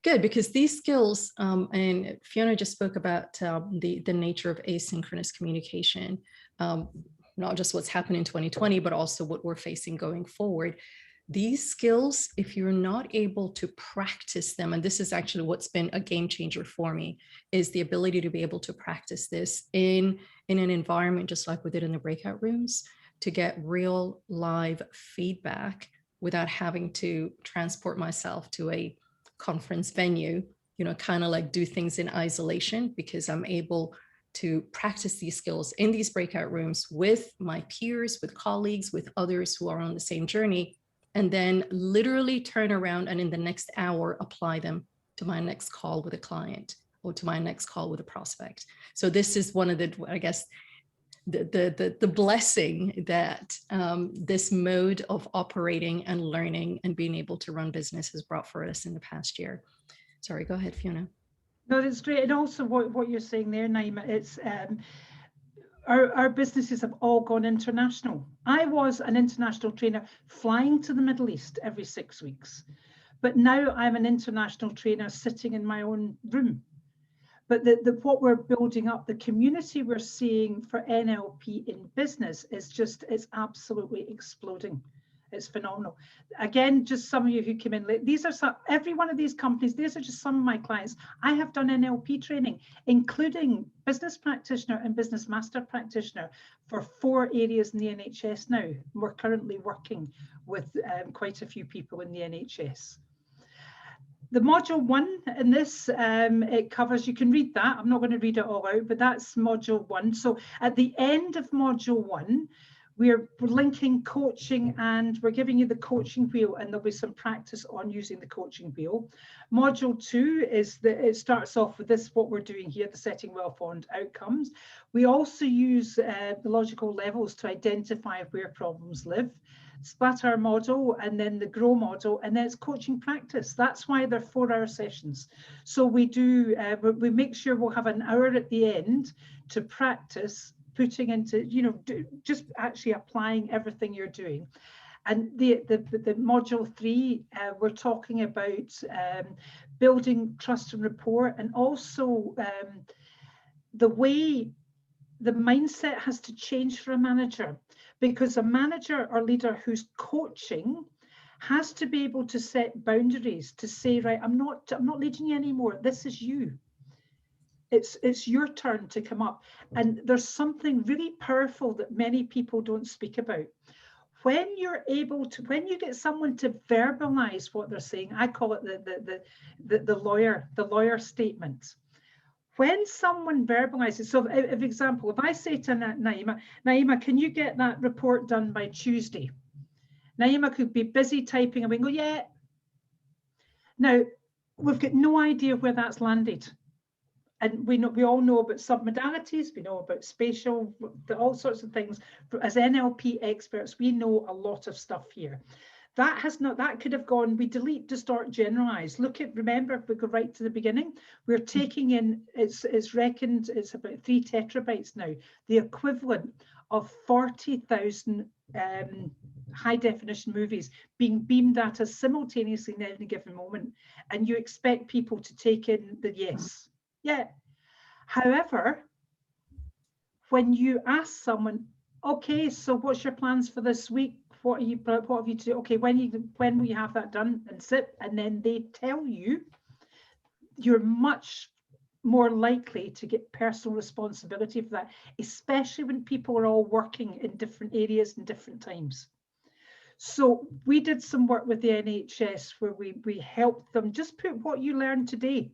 Good, because these skills, and Fiona just spoke about the nature of asynchronous communication, not just what's happened in 2020, but also what we're facing going forward. These skills, if you're not able to practice them, and this is actually what's been a game changer for me, is the ability to be able to practice this in an environment just like we did in the breakout rooms, to get real live feedback without having to transport myself to a conference venue, you know, kind of like do things in isolation, because I'm able to practice these skills in these breakout rooms with my peers, with colleagues, with others who are on the same journey, and then literally turn around and in the next hour apply them to my next call with a client or to my next call with a prospect. So this is one of the, I guess, the blessing that this mode of operating and learning and being able to run business has brought for us in the past year. Sorry, go ahead, Fiona. No, that's great. And also what you're saying there, Naima, it's our businesses have all gone international. I was an international trainer flying to the Middle East every 6 weeks, but now I'm an international trainer sitting in my own room. But what we're building up, the community we're seeing for NLP in business is just, it's absolutely exploding. It's phenomenal. Again, just some of you who came in late, these are some, every one of these companies, these are just some of my clients. I have done NLP training, including business practitioner and business master practitioner for 4 areas in the NHS now. We're currently working with quite a few people in the NHS. The module 1 in this, it covers, you can read that. I'm not going to read it all out, but that's module 1. So at the end of module 1, we're linking coaching, and we're giving you the coaching wheel, and there'll be some practice on using the coaching wheel. Module 2 is that it starts off with this, what we're doing here, the setting well-formed outcomes. We also use the logical levels to identify where problems live. Splatter model, and then the grow model, and then it's coaching practice. That's why they're 4-hour sessions. So we do, we make sure we'll have an hour at the end to practice putting into, you know, just actually applying everything you're doing. And the module 3, we're talking about building trust and rapport, and also the way the mindset has to change for a manager, because a manager or leader who's coaching has to be able to set boundaries, to say, right, I'm not leading you anymore. This is you. It's your turn to come up. And there's something really powerful that many people don't speak about. When you're able to, when you get someone to verbalize what they're saying, I call it the lawyer statement. When someone verbalizes, so for example, if I say to Naima, can you get that report done by Tuesday? Naima could be busy typing and we go, yeah. Now, we've got no idea where that's landed. And we all know about sub-modalities, we know about spatial, all sorts of things. As NLP experts, we know a lot of stuff here. That has not, that could have gone, we delete, distort, generalize. Look at, remember, if we go right to the beginning, we're taking in, it's reckoned, it's about 3 terabytes now, the equivalent of 40,000 high definition movies being beamed at us simultaneously in any given moment. And you expect people to take in the yes. Yeah. However, when you ask someone, okay, so what's your plans for this week? What have you to do? Okay, when will you have that done? And sit, and then they tell you, you're much more likely to get personal responsibility for that, especially when people are all working in different areas and different times. So we did some work with the NHS where we helped them just put what you learned today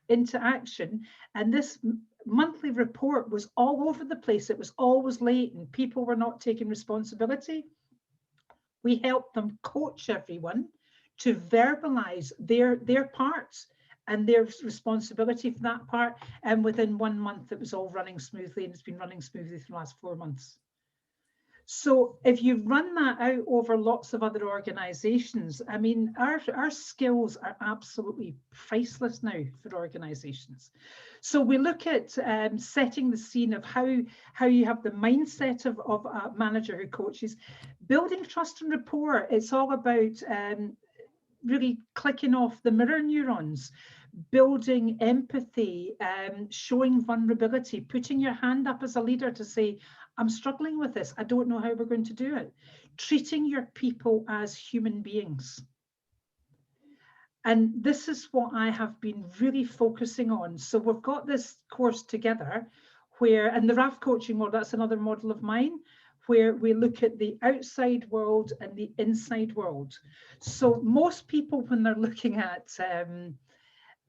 into action, and this monthly report was all over the place. It was always late and people were not taking responsibility. We helped them coach everyone to verbalize their parts and their responsibility for that part, and within 1 month it was all running smoothly, and it's been running smoothly for the last 4 months. So if you run that out over lots of other organizations, I mean, our skills are absolutely priceless now for organizations. So we look at setting the scene of how you have the mindset of a manager who coaches, building trust and rapport. It's all about really clicking off the mirror neurons, building empathy, showing vulnerability, putting your hand up as a leader to say, I'm struggling with this. I don't know how we're going to do it. Treating your people as human beings. And this is what I have been really focusing on. So we've got this course together where, and the RAF coaching model, that's another model of mine, where we look at the outside world and the inside world. So most people, when they're looking at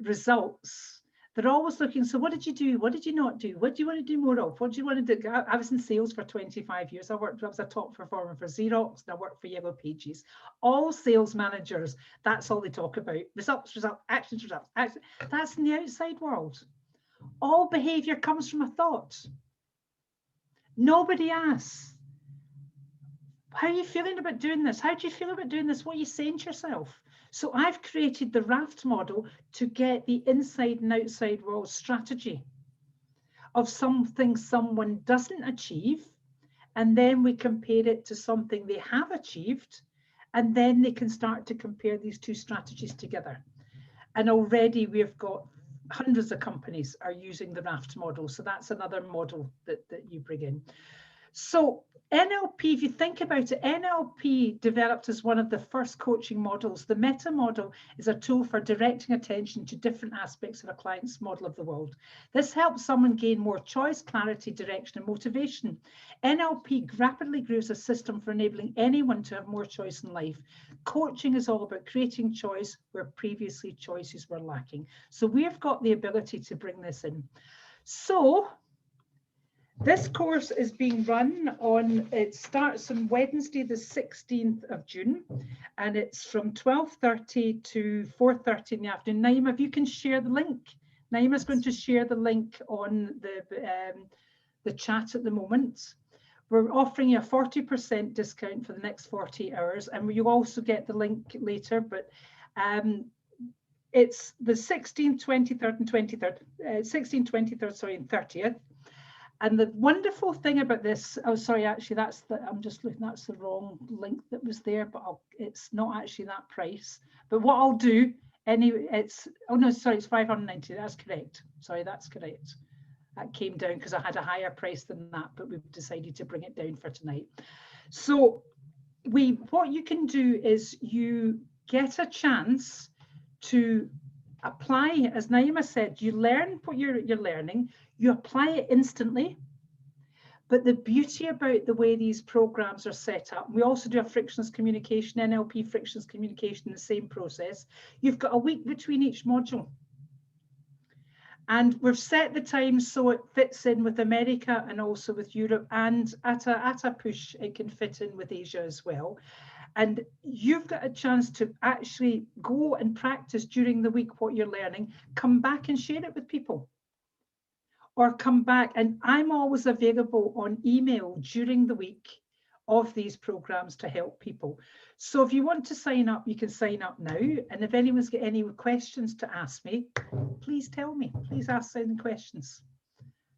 results, they're always looking, so what did you do? What did you not do? What do you want to do more of? What do you want to do? I was in sales for 25 years. I was a top performer for Xerox, and I worked for Yellow Pages. All sales managers, that's all they talk about. Results, actions, results, action. That's in the outside world. All behavior comes from a thought. Nobody asks, how are you feeling about doing this? How do you feel about doing this? What are you saying to yourself? So I've created the RAFT model to get the inside and outside world strategy of something someone doesn't achieve, and then we compare it to something they have achieved, and then they can start to compare these 2 strategies together. And already we've got hundreds of companies are using the RAFT model, so that's another model that you bring in. So NLP, if you think about it, NLP developed as one of the first coaching models. The meta model is a tool for directing attention to different aspects of a client's model of the world. This helps someone gain more choice, clarity, direction, and motivation. NLP rapidly grew as a system for enabling anyone to have more choice in life. Coaching is all about creating choice where previously choices were lacking. So we've got the ability to bring this in. So this course is being run on, it starts on Wednesday, the 16th of June, and it's from 12:30 to 4:30 in the afternoon. Naima, if you can share the link. Naima's going to share the link on the chat at the moment. We're offering you a 40% discount for the next 48 hours, and you also get the link later, but it's the 16th, 23rd, and 23rd, 16th, 23rd, sorry, and 30th. And the wonderful thing about this, oh, sorry, actually, that's the, I'm just looking, that's the wrong link that was there, but it's not actually that price. But what I'll do, anyway, it's, oh no, sorry, it's 590, that's correct. Sorry, that's correct. That came down because I had a higher price than that, but we've decided to bring it down for tonight. So what you can do is you get a chance to apply, as Naima said, you learn what you're learning, you apply it instantly. But the beauty about the way these programs are set up, we also do a frictionless communication, NLP frictionless communication, the same process. You've got a week between each module. And we've set the time so it fits in with America and also with Europe, and at a push, it can fit in with Asia as well. And you've got a chance to actually go and practice during the week what you're learning, come back and share it with people. Or come back, and I'm always available on email during the week of these programs to help people. So if you want to sign up, you can sign up now. And if anyone's got any questions to ask me, please tell me. Please ask any questions.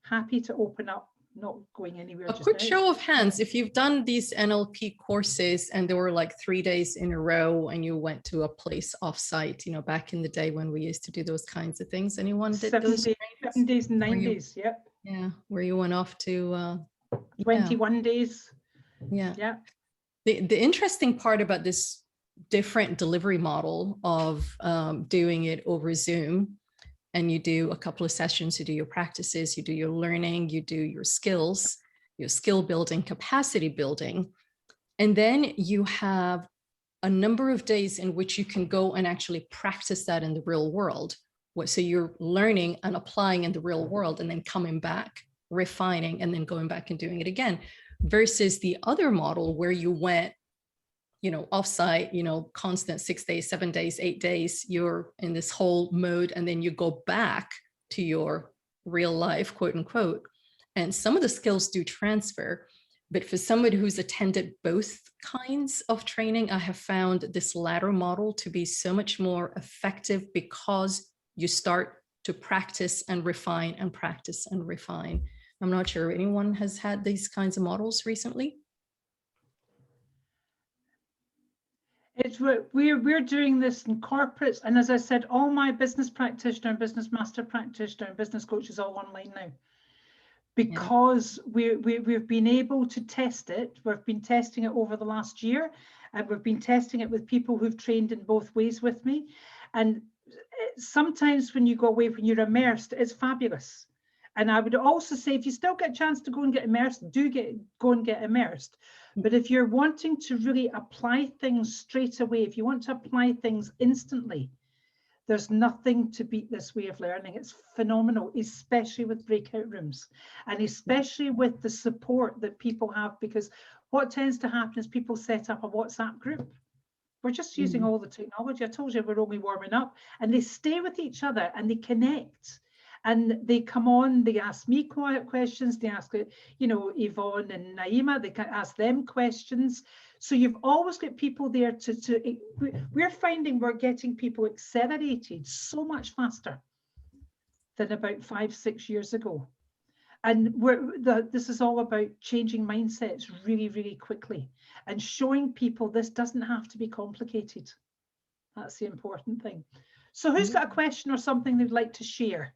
Happy to open up, not going anywhere. A quick show of hands, if you've done these NLP courses and there were like 3 days in a row and you went to a place offsite, you know, back in the day when we used to do those kinds of things. Anyone did 7 days and 9 days, yep. Yeah, where you went off to 21 days. Yeah. Yeah. The interesting part about this different delivery model of doing it over Zoom, and you do a couple of sessions, you do your practices, you do your learning, you do your skills, your skill building, capacity building. And then you have a number of days in which you can go and actually practice that in the real world. So you're learning and applying in the real world and then coming back, refining, and then going back and doing it again. Versus the other model where you went, you know, offsite, you know, constant 6 days, 7 days, 8 days, you're in this whole mode, and then you go back to your real life, quote unquote. And some of the skills do transfer, but for somebody who's attended both kinds of training, I have found this latter model to be so much more effective because you start to practice and refine and practice and refine. I'm not sure anyone has had these kinds of models recently. It's we're doing this in corporates, and as I said, all my business practitioner, business master practitioner, and business coach is all online now, because we've been able to test it. We've been testing it over the last year, and we've been testing it with people who've trained in both ways with me. And sometimes when you go away, when you're immersed, it's fabulous. And I would also say, if you still get a chance to go and get immersed, go and get immersed. But if you're wanting to really apply things straight away, if you want to apply things instantly, there's nothing to beat this way of learning. It's phenomenal, especially with breakout rooms, and especially with the support that people have, because what tends to happen is people set up a WhatsApp group. We're just using all the technology. I told you we're only warming up, and they stay with each other and they connect. And they come on, they ask me quiet questions, they ask, you know, Yvonne and Naima, they can ask them questions. So you've always got people there we're finding we're getting people accelerated so much faster than about 5-6 years ago. And this is all about changing mindsets really, really quickly and showing people this doesn't have to be complicated. That's the important thing. So who's got a question or something they'd like to share?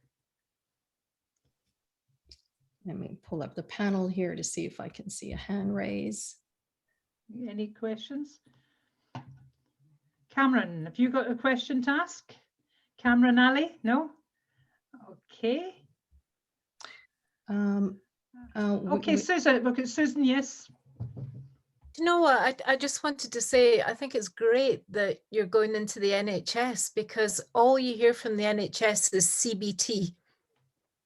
Let me pull up the panel here to see if I can see a hand raise. Any questions? Cameron, have you got a question to ask? Cameron Ali? No? Okay. Okay, Susan. Okay, Susan, yes. You know what, I just wanted to say, I think it's great that you're going into the NHS, because all you hear from the NHS is CBT.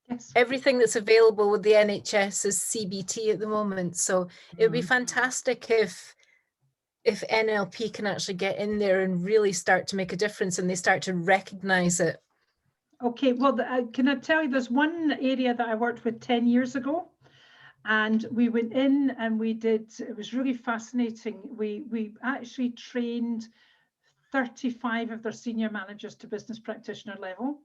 Yes. Everything that's available with the NHS is CBT at the moment. So it would be fantastic if NLP can actually get in there and really start to make a difference, and they start to recognize it. Okay, well, can I tell you, there's one area that I worked with 10 years ago, and we went in and we did, it was really fascinating. We actually trained 35 of their senior managers to business practitioner level.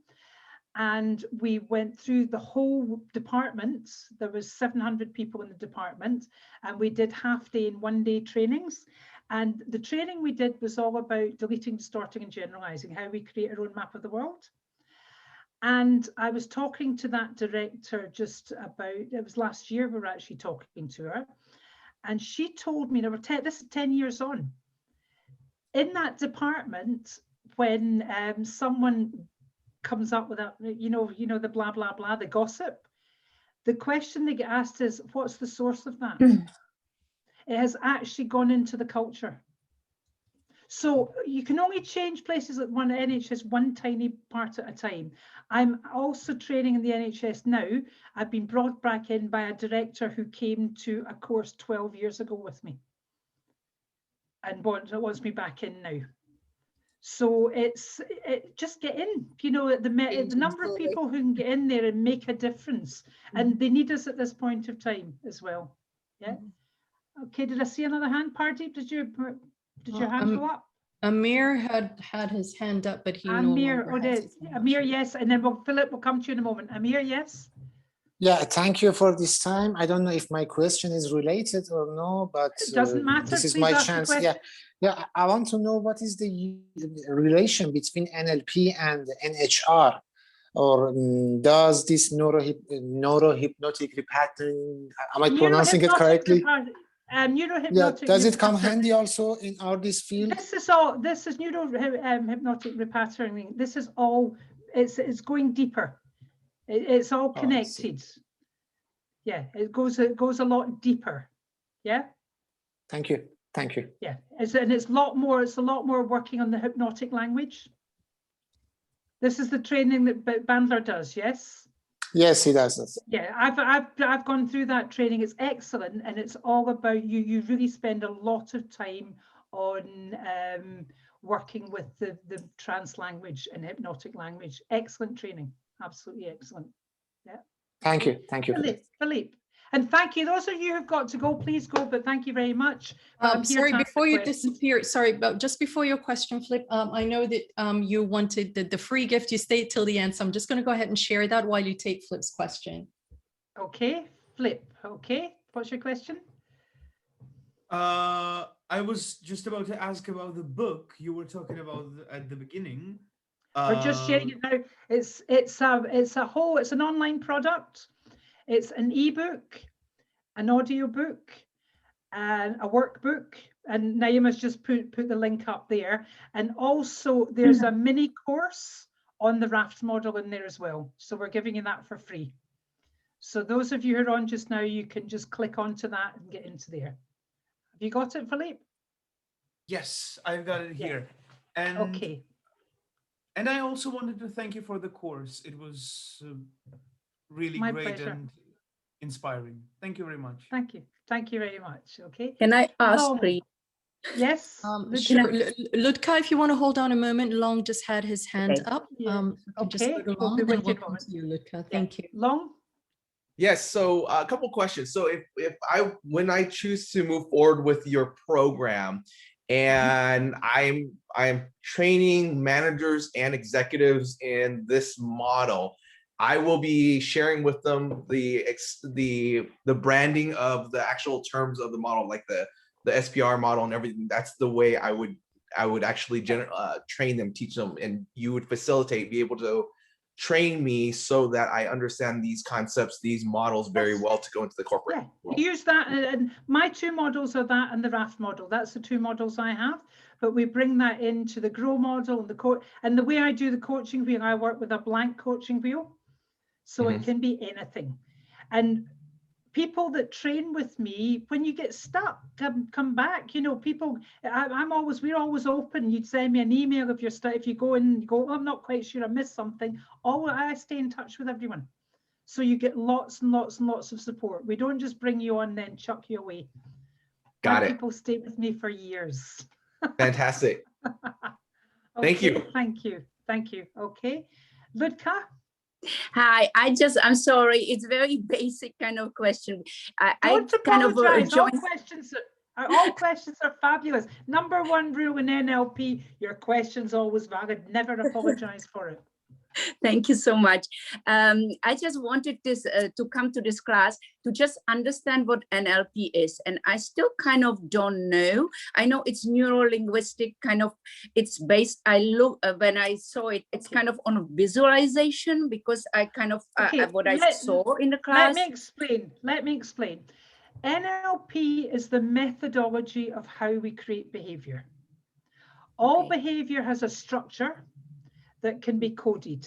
And we went through the whole department. There was 700 people in the department, and we did half-day and one-day trainings. And the training we did was all about deleting, distorting, and generalizing, how we create our own map of the world. And I was talking to that director just about, it was last year we were actually talking to her, and she told me, this is 10 years on, in that department, when someone comes up with a, you know, the blah, blah, blah, the gossip, the question they get asked is, what's the source of that? It has actually gone into the culture. So you can only change places at one NHS one tiny part at a time. I'm also training in the NHS now. I've been brought back in by a director who came to a course 12 years ago with me and wants me back in now. So just get in, you know, the number of people who can get in there and make a difference, and they need us at this point of time as well. Yeah. Okay, did I see another hand? Party? Did your hand go up? Amir had his hand up, but he Amir, Amir, yes, and then Philip will come to you in a moment. Amir, yes. Yeah, thank you for this time. I don't know if my question is related or no, but it doesn't matter. This is my chance. Yeah, I want to know what is the relation between NLP and NHR, or does this neurohypnotic repatterning? Am I pronouncing it correctly? Neurohypnotic. Yeah, does it come handy also in this field? This is neurohypnotic repatterning. This is all. It's going deeper. It's all connected. Yeah, it goes a lot deeper. Yeah. Thank you. Thank you. Yeah, it's a lot more working on the hypnotic language. This is the training that Bandler does. Yes. Yes, he does. Yeah, I've gone through that training. It's excellent, and it's all about you. You really spend a lot of time on working with the trance language and hypnotic language. Excellent training. Absolutely excellent. Yeah. Thank you. Thank you. Philippe. And thank you. Those of you who've got to go, please go. But thank you very much. Sorry, before you disappear, sorry, but just before your question, Flip, I know that you wanted the free gift. You stayed till the end, so I'm just going to go ahead and share that while you take Flip's question. Okay, Flip. Okay, what's your question? I was just about to ask about the book you were talking about at the beginning. We're just sharing it now. It's an online product. It's an ebook, an audio book, and a workbook. And Naima's just put the link up there. And also there's a mini course on the raft model in there as well. So we're giving you that for free. So those of you who are on just now, you can just click onto that and get into there. Have you got it, Philippe? Yes, I've got it here. And okay. And I also wanted to thank you for the course. It was really My great pleasure. and inspiring. Thank you very much. Thank you. Thank you very much. Okay. Can I ask, please? Yes. Sure. Ludka, if you want to hold on a moment, Long just had his hand up. Yeah. Okay. We'll be with you a moment. You, Ludka. Thank you. Long. Yes. So a couple questions. So when I choose to move forward with your program, and I'm training managers and executives in this model, I will be sharing with them the branding of the actual terms of the model, like the SPR model and everything. That's the way I would actually train them, teach them, and you would facilitate, be able to train me so that I understand these concepts, these models very well to go into the corporate world. Use that, and my two models are that and the RAFT model. That's the two models I have, but we bring that into the GROW model and the way I do the coaching wheel, I work with a blank coaching wheel, so it can be anything. And people that train with me, when you get stuck, come back. You know, people, we're always open. You'd send me an email if you're stuck. If you go in and go, oh, I'm not quite sure, I missed something. I stay in touch with everyone. So you get lots and lots and lots of support. We don't just bring you on then chuck you away. Got it. People stay with me for years. Fantastic. Okay, thank you. Thank you. Thank you. Okay. Ludka? Hi, I'm sorry. It's very basic kind of question. I kind of all questions are fabulous. Number one rule in NLP, your question's always valid. Never apologize for it. Thank you so much. I just wanted this to come to this class to just understand what NLP is, and I still kind of don't know. I know it's neuro-linguistic kind of. It's based. When I saw it, it's kind of on a visualization, because I kind of I saw in the class. Let me explain. NLP is the methodology of how we create behavior. All behavior has a structure that can be coded.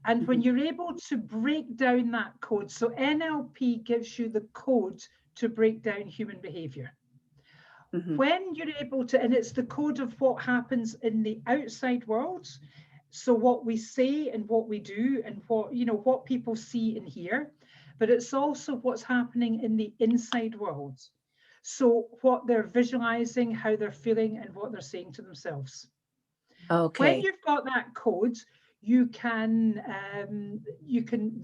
And when you're able to break down that code, so NLP gives you the code to break down human behavior. When you're able to, and it's the code of what happens in the outside world, so what we say and what we do and what people see and hear, but it's also what's happening in the inside world. So what they're visualizing, how they're feeling, and what they're saying to themselves. Okay. When you've got that code, you can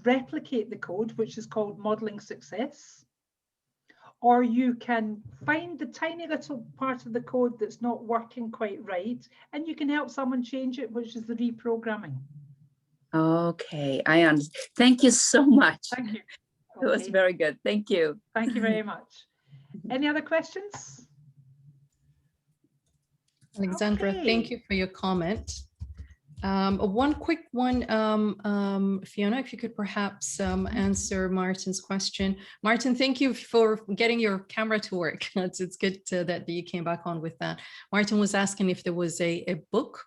replicate the code, which is called modeling success, or you can find the tiny little part of the code that's not working quite right, and you can help someone change it, which is the reprogramming. Okay, I understand. Thank you so much. Thank you. It was very good. Thank you. Thank you very much. Any other questions? Alexandra, thank you for your comment. One quick one, Fiona, if you could perhaps answer Martin's question. Martin, thank you for getting your camera to work. It's good that you came back on with that. Martin was asking if there was a book.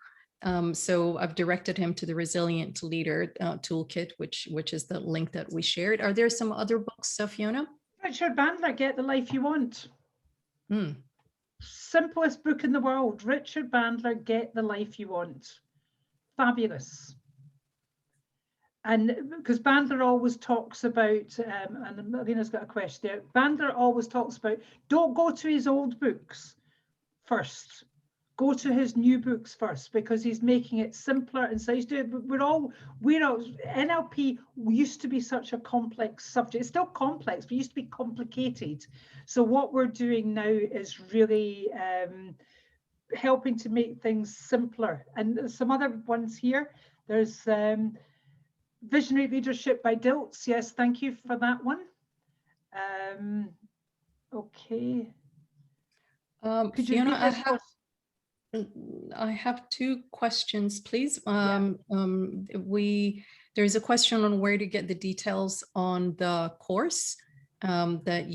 So I've directed him to the Resilient Leader Toolkit, which is the link that we shared. Are there some other books, Fiona? Richard Bandler, Get the Life You Want. Simplest book in the world. Richard Bandler, Get the Life You Want. Fabulous. And because Bandler always talks about, and Alina's got a question there, Bandler always talks about, don't go to his old books first. Go to his new books first, because he's making it simpler. And so he's doing, NLP used to be such a complex subject. It's still complex, but it used to be complicated. So what we're doing now is really helping to make things simpler. And there's some other ones here. There's Visionary Leadership by Dilts. Yes, thank you for that one. Okay. Could you Fiona, I have two questions, please. There's a question on where to get the details on the course that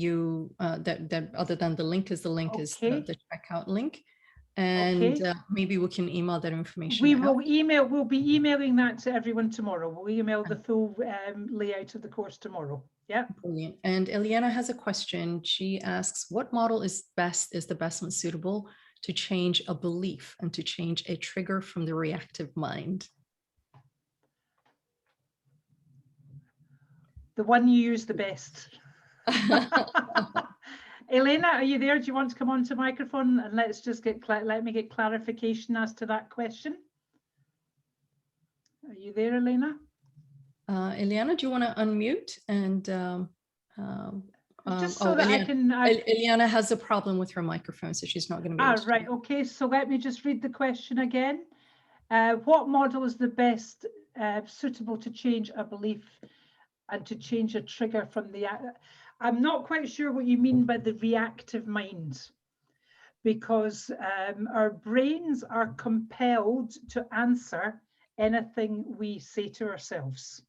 other than the link is the checkout link. And maybe we can email that information. We'll be emailing that to everyone tomorrow. We'll email the full layout of the course tomorrow. Yeah. Brilliant. And Eliana has a question. She asks, what model is the best and suitable to change a belief and to change a trigger from the reactive mind? The one you use the best. Elena, are you there? Do you want to come onto microphone and let's just let me get clarification as to that question? Are you there, Elena? Eliana, do you want to unmute and just so that I can. Eliana has a problem with her microphone, so she's not going to be able to. Right. Okay. So let me just read the question again. What model is the best suitable to change a belief and to change a trigger from the? I'm not quite sure what you mean by the reactive mind, because our brains are compelled to answer anything we say to ourselves.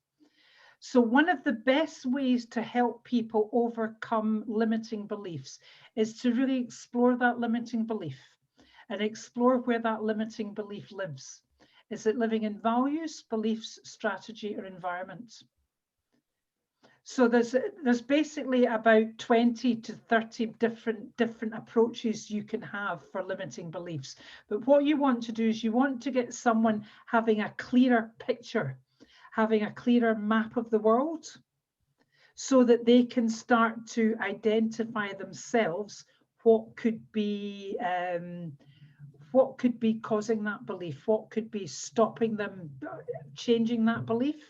So one of the best ways to help people overcome limiting beliefs is to really explore that limiting belief and explore where that limiting belief lives. Is it living in values, beliefs, strategy, or environment? So there's basically about 20 to 30 different approaches you can have for limiting beliefs. But what you want to do is you want to get someone having a clearer picture, having a clearer map of the world, so that they can start to identify themselves what could be causing that belief, what could be stopping them changing that belief.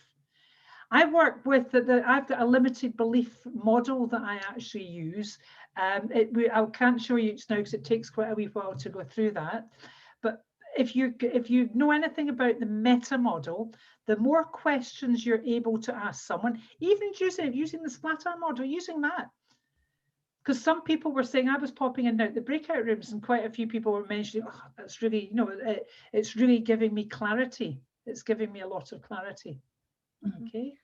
I work with I've got a limited belief model that I actually use. I can't show you just now because it takes quite a wee while to go through that. But if you know anything about the meta model, the more questions you're able to ask someone, even using the splatter model, using that. Because some people were saying, I was popping in and out the breakout rooms, and quite a few people were mentioning, oh, that's really, you know, it's really giving me clarity. It's giving me a lot of clarity. Okay.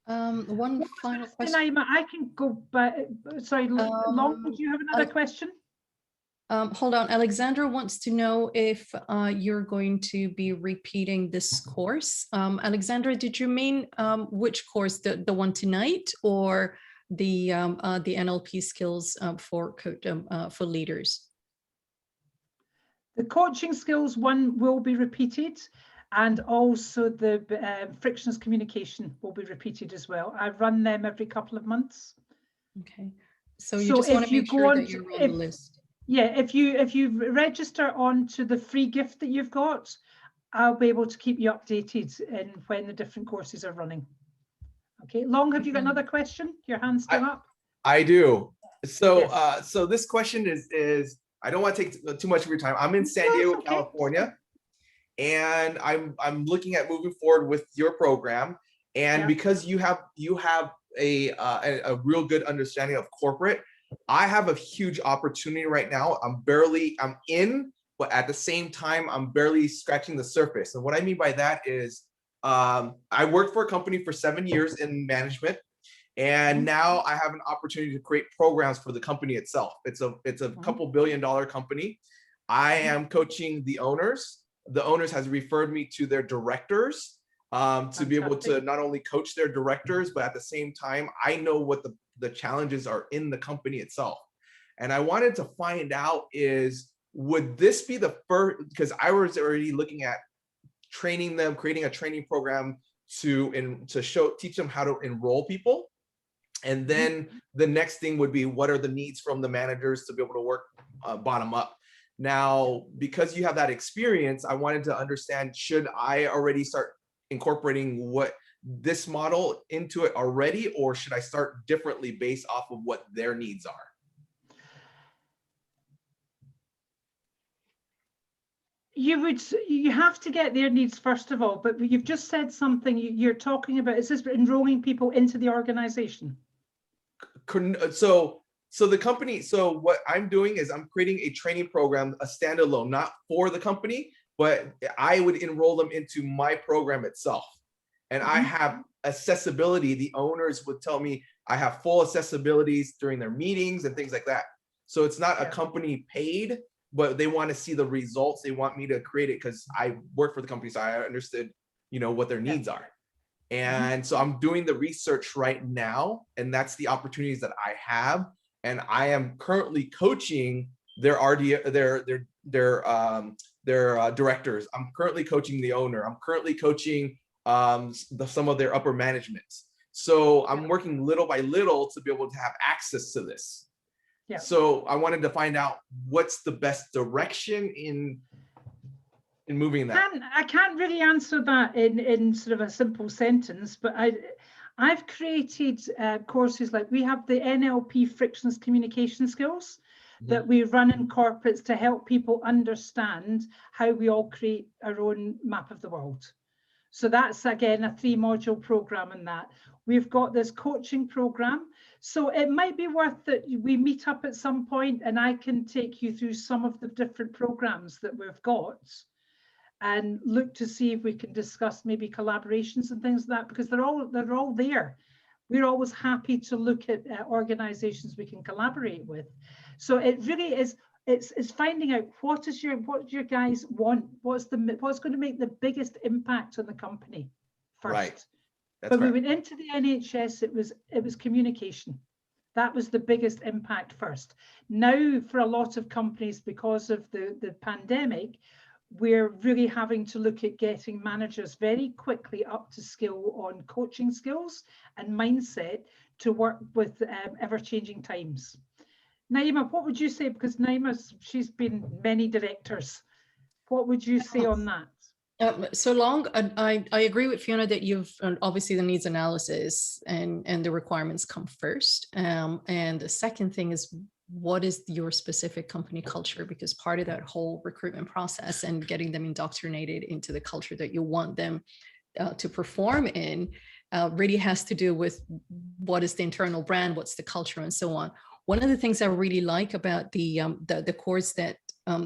One final question. I can go back. Sorry, Long, do you have another question? Hold on. Alexandra wants to know if you're going to be repeating this course. Alexandra, did you mean which course, the one tonight, or the NLP skills for leaders? The coaching skills one will be repeated, and also the frictionless communication will be repeated as well. I run them every couple of months. Okay. So you just want to make sure that you're on the list. Yeah, if you register onto the free gift that you've got, I'll be able to keep you updated in when the different courses are running. Okay, Long, have you got another question? Your hand's still up. I do. So Yes. so this question is I don't want to take too much of your time. I'm in San Diego, California, and I'm looking at moving forward with your program. And because you have a real good understanding of corporate, I have a huge opportunity right now. I'm in, but at the same time, I'm barely scratching the surface. And what I mean by that is I worked for a company for 7 years in management. And now I have an opportunity to create programs for the company itself. It's a couple $1 billion company. I am coaching the owners. The owners has referred me to their directors to be able to not only coach their directors, but at the same time, I know what the challenges are in the company itself. And I wanted to find out would this be the first, because I was already looking at training them, creating a training program to teach them how to enroll people. And then the next thing would be, what are the needs from the managers to be able to work bottom up? Now, because you have that experience, I wanted to understand, should I already start incorporating this model into it already, or should I start differently based off of what their needs are? You have to get their needs first of all, but you've just said something you're talking about. Is this enrolling people into the organization? So the company, so what I'm doing is I'm creating a training program, a standalone, not for the company, but I would enroll them into my program itself. And I have accessibility. The owners would tell me I have full accessibilities during their meetings and things like that. So it's not a company paid, but they want to see the results. They want me to create it because I work for the company, so I understood, what their needs are. And so I'm doing the research right now, and that's the opportunities that I have. And I am currently coaching their directors. I'm currently coaching the owner. I'm currently coaching some of their upper management. So I'm working little by little to be able to have access to this. Yeah. So I wanted to find out what's the best direction in moving that. I can't really answer that in sort of a simple sentence, but I've created courses like we have the NLP frictionless communication skills that we run in corporates to help people understand how we all create our own map of the world. So that's, again, a 3-module program in that. We've got this coaching program. So it might be worth that we meet up at some point and I can take you through some of the different programs that we've got. and look to see if we can discuss maybe collaborations and things like that, because they're all there. We're always happy to look at organizations we can collaborate with. So it really is, it's finding out what your guys want, what's going to make the biggest impact on the company first. Right. When we went into the NHS, it was communication. That was the biggest impact first. Now, for a lot of companies, because of the pandemic, we're really having to look at getting managers very quickly up to skill on coaching skills and mindset to work with ever-changing times. Naima, what would you say? Because she's been many directors. What would you say on that? So long, I agree with Fiona that you've obviously the needs analysis and the requirements come first. And the second thing is, what is your specific company culture? Because part of that whole recruitment process and getting them indoctrinated into the culture that you want them to perform in really has to do with what is the internal brand, what's the culture, and so on. One of the things I really like about the course that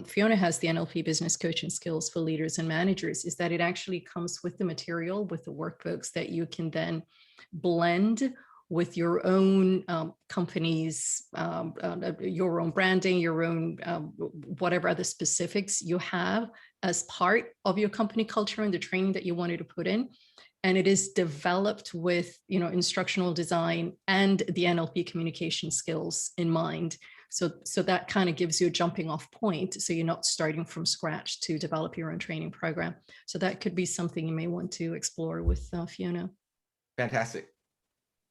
Fiona has, the NLP Business Coaching Skills for Leaders and Managers, is that it actually comes with the material, with the workbooks that you can then blend with your own company's, your own branding, your own whatever other specifics you have as part of your company culture and the training that you wanted to put in. And it is developed with, instructional design and the NLP communication skills in mind. So that kind of gives you a jumping off point. So you're not starting from scratch to develop your own training program. So that could be something you may want to explore with Fiona. Fantastic.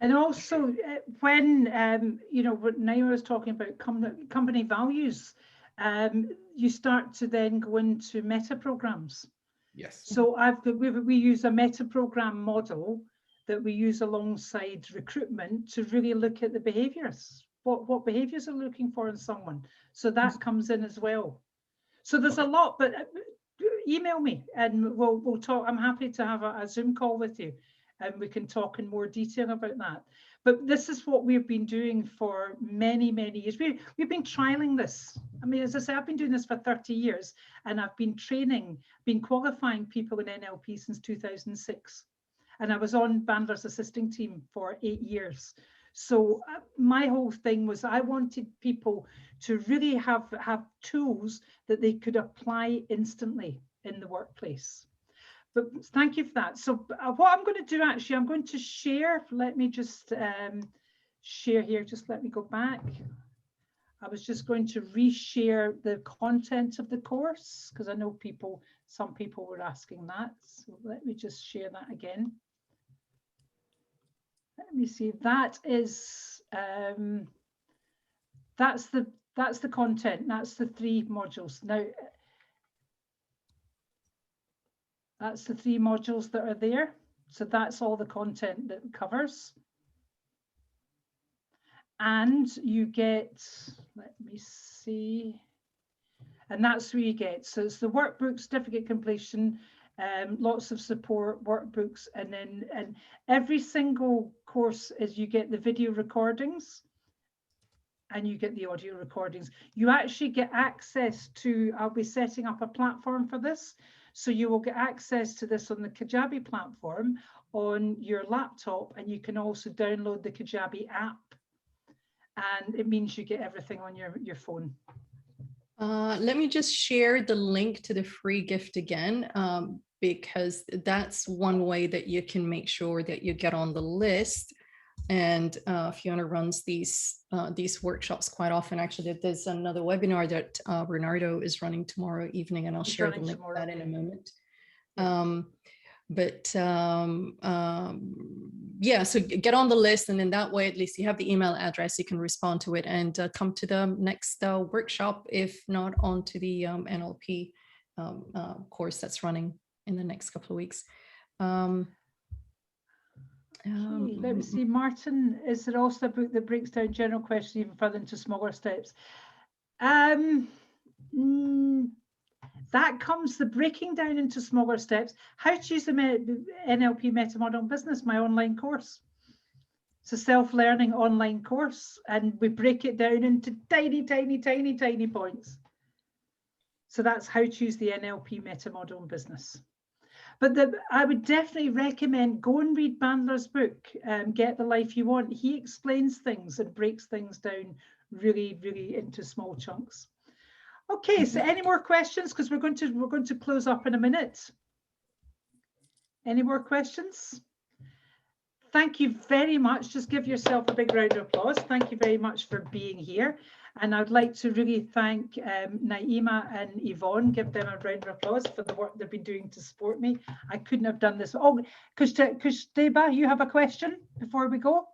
And also when, what Naima was talking about company values, you start to then go into meta programs. Yes. So we use a meta program model that we use alongside recruitment to really look at the behaviors. What behaviors are looking for in someone. So that comes in as well. So there's a lot, but email me and we'll talk. I'm happy to have a Zoom call with you and we can talk in more detail about that. But this is what we've been doing for many, many years. We've been trialing this. I mean, as I say, I've been doing this for 30 years and I've been qualifying people in NLP since 2006. And I was on Bandler's assisting team for 8 years. So my whole thing was I wanted people to really have tools that they could apply instantly in the workplace. But thank you for that. So what I'm going to do, actually, I'm going to share. Let me just share here. Just let me go back. I was just going to reshare the content of the course because I know some people were asking that. So let me just share that again. Let me see. That is that's the content. That's the 3 modules. Now that's the 3 modules that are there. So that's all the content that it covers. And you get, let me see, and that's where you get. So it's the workbook, certificate completion, lots of support workbooks, and every single course is you get the video recordings and you get the audio recordings. You actually get access to, I'll be setting up a platform for this. So you will get access to this on the Kajabi platform on your laptop, and you can also download the Kajabi app. And it means you get everything on your phone. Let me just share the link to the free gift again, because that's one way that you can make sure that you get on the list. And Fiona runs these workshops quite often. Actually, there's another webinar that Bernardo is running tomorrow evening, and I'll share the link to that in a moment. Yeah, so get on the list, and then that way at least you have the email address, you can respond to it and come to the next workshop, if not onto the NLP course that's running in the next couple of weeks. Let me see, Martin, is there also a book that breaks down general questions even further into smaller steps? That comes, the breaking down into smaller steps, how to use the NLP meta model in business, my online course. It's a self-learning online course, and we break it down into tiny, tiny, tiny, tiny points. So that's how to use the NLP meta model in business. But I would definitely recommend go and read Bandler's book, Get the Life You Want. He explains things and breaks things down really, really into small chunks. Okay, so any more questions? Because we're going to close up in a minute. Any more questions? Thank you very much. Just give yourself a big round of applause. Thank you very much for being here. And I'd like to really thank Naima and Yvonne, give them a round of applause for the work they've been doing to support me. I couldn't have done this. Oh, Kushteba, you have a question before we go?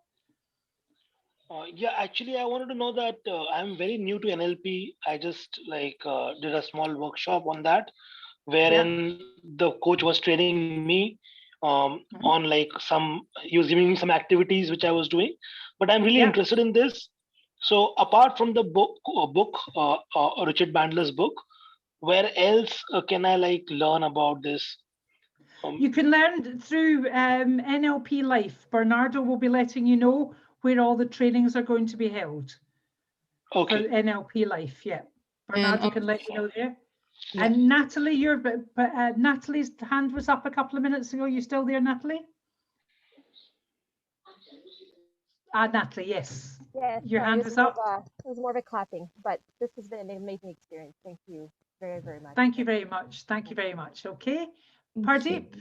Yeah, actually, I wanted to know that I'm very new to NLP. I just did a small workshop on that, wherein the coach was training me on he was giving me some activities which I was doing, but I'm really interested in this. So apart from the book, Richard Bandler's book, where else can I learn about this? You can learn through NLPLife. Bernardo will be letting you know where all the trainings are going to be held. Okay. For NLPLife, yeah. Bernardo can let you know there. Yeah. And Natalie, Natalie's hand was up a couple of minutes ago. You still there, Natalie? Natalie, yes. Yes. Your hand was up. It was more of a clapping, but this has been an amazing experience. Thank you very, very much. Thank you very much. Thank you very much. Okay. Pardeep.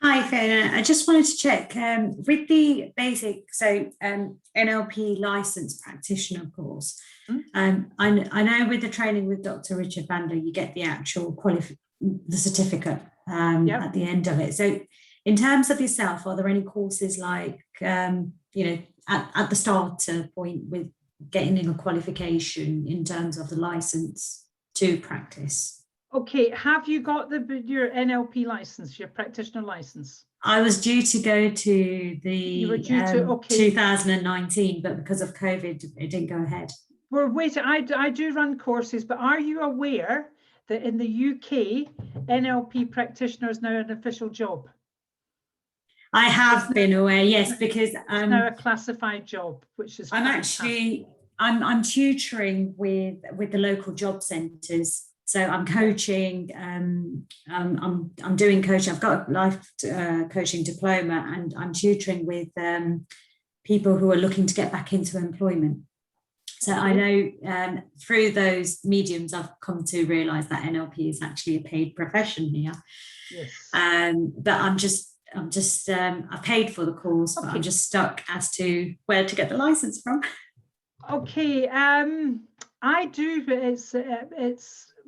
Hi, Fiona. I just wanted to check with the basic, NLP licensed practitioner course. I know with the training with Dr. Richard Bandler, you get the actual the certificate at the end of it. So, in terms of yourself, are there any courses at the starter point with getting a qualification in terms of the license to practice? Okay, have you got your NLP license, your practitioner license? I was due to go to the 2019, but because of COVID, it didn't go ahead. Well, wait, I do run courses, but are you aware that in the UK, NLP practitioner is now an official job? I have been aware, yes, because it's now a classified job, which is I'm tutoring with the local job centres. So I'm coaching, I'm doing coaching. I've got a life coaching diploma, and I'm tutoring with people who are looking to get back into employment. So I know through those mediums, I've come to realise that NLP is actually a paid profession here. Yes. But I've paid for the course, but I'm just stuck as to where to get the license from. Okay, I do. It's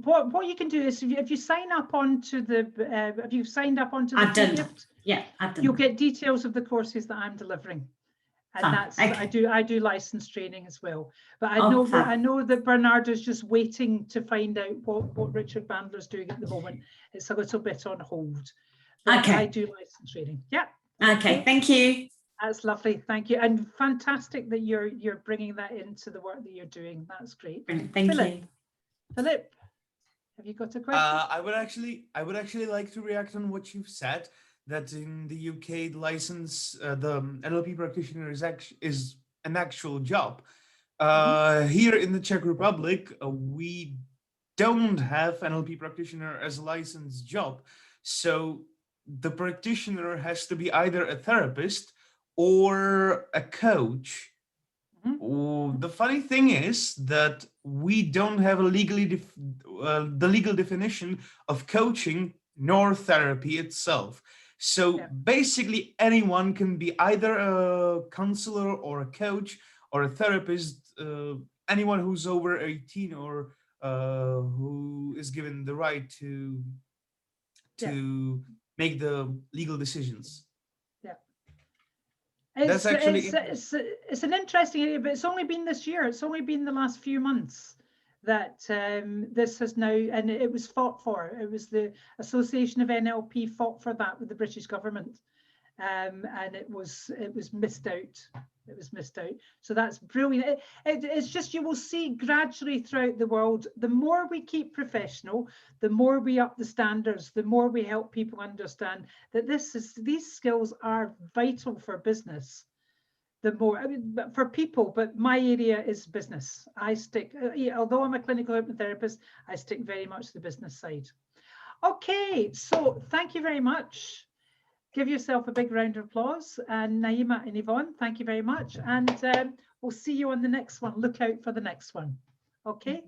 what you can do is if you sign up onto the have you signed up onto the I've done that. Yeah, I've done you'll that. get details of the courses that I'm delivering, and that's okay. I do license training as well. But I know that Bernardo's just waiting to find out what Richard Bandler's doing at the moment. It's a little bit on hold. But okay. I do license training. Yeah. Okay. Thank you. That's lovely. Thank you. And fantastic that you're bringing that into the work that you're doing. That's great. Thank you. Philip, have you got a question? I would actually like to react on what you've said, that in the UK, the license, the NLP practitioner is an actual job. Here in the Czech Republic, we don't have NLP practitioner as a licensed job. So the practitioner has to be either a therapist or a coach. The funny thing is that we don't have a the legal definition of coaching nor therapy itself. So basically anyone can be either a counselor or a coach or a therapist, anyone who's over 18 or who is given the right to make the legal decisions. It's an interesting area, but it's only been this year. It's only been the last few months that this has now, and it was fought for. It was the Association of NLP fought for that with the British government, and it was missed out. It was missed out. So that's brilliant. It's just, you will see gradually throughout the world, the more we keep professional, the more we up the standards, the more we help people understand that these skills are vital for business. the more, I mean, but for people, but my area is business. I stick, although I'm a clinical hypnotherapist, I stick very much to the business side. Okay, so thank you very much. Give yourself a big round of applause. And Naima and Yvonne, thank you very much. And we'll see you on the next one. Look out for the next one. Okay.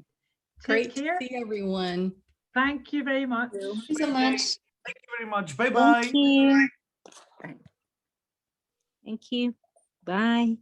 Great Take care. to see everyone. Thank you very much. Thank you so much. Thank you very much. Bye-bye. Thank you. Thank you. Bye.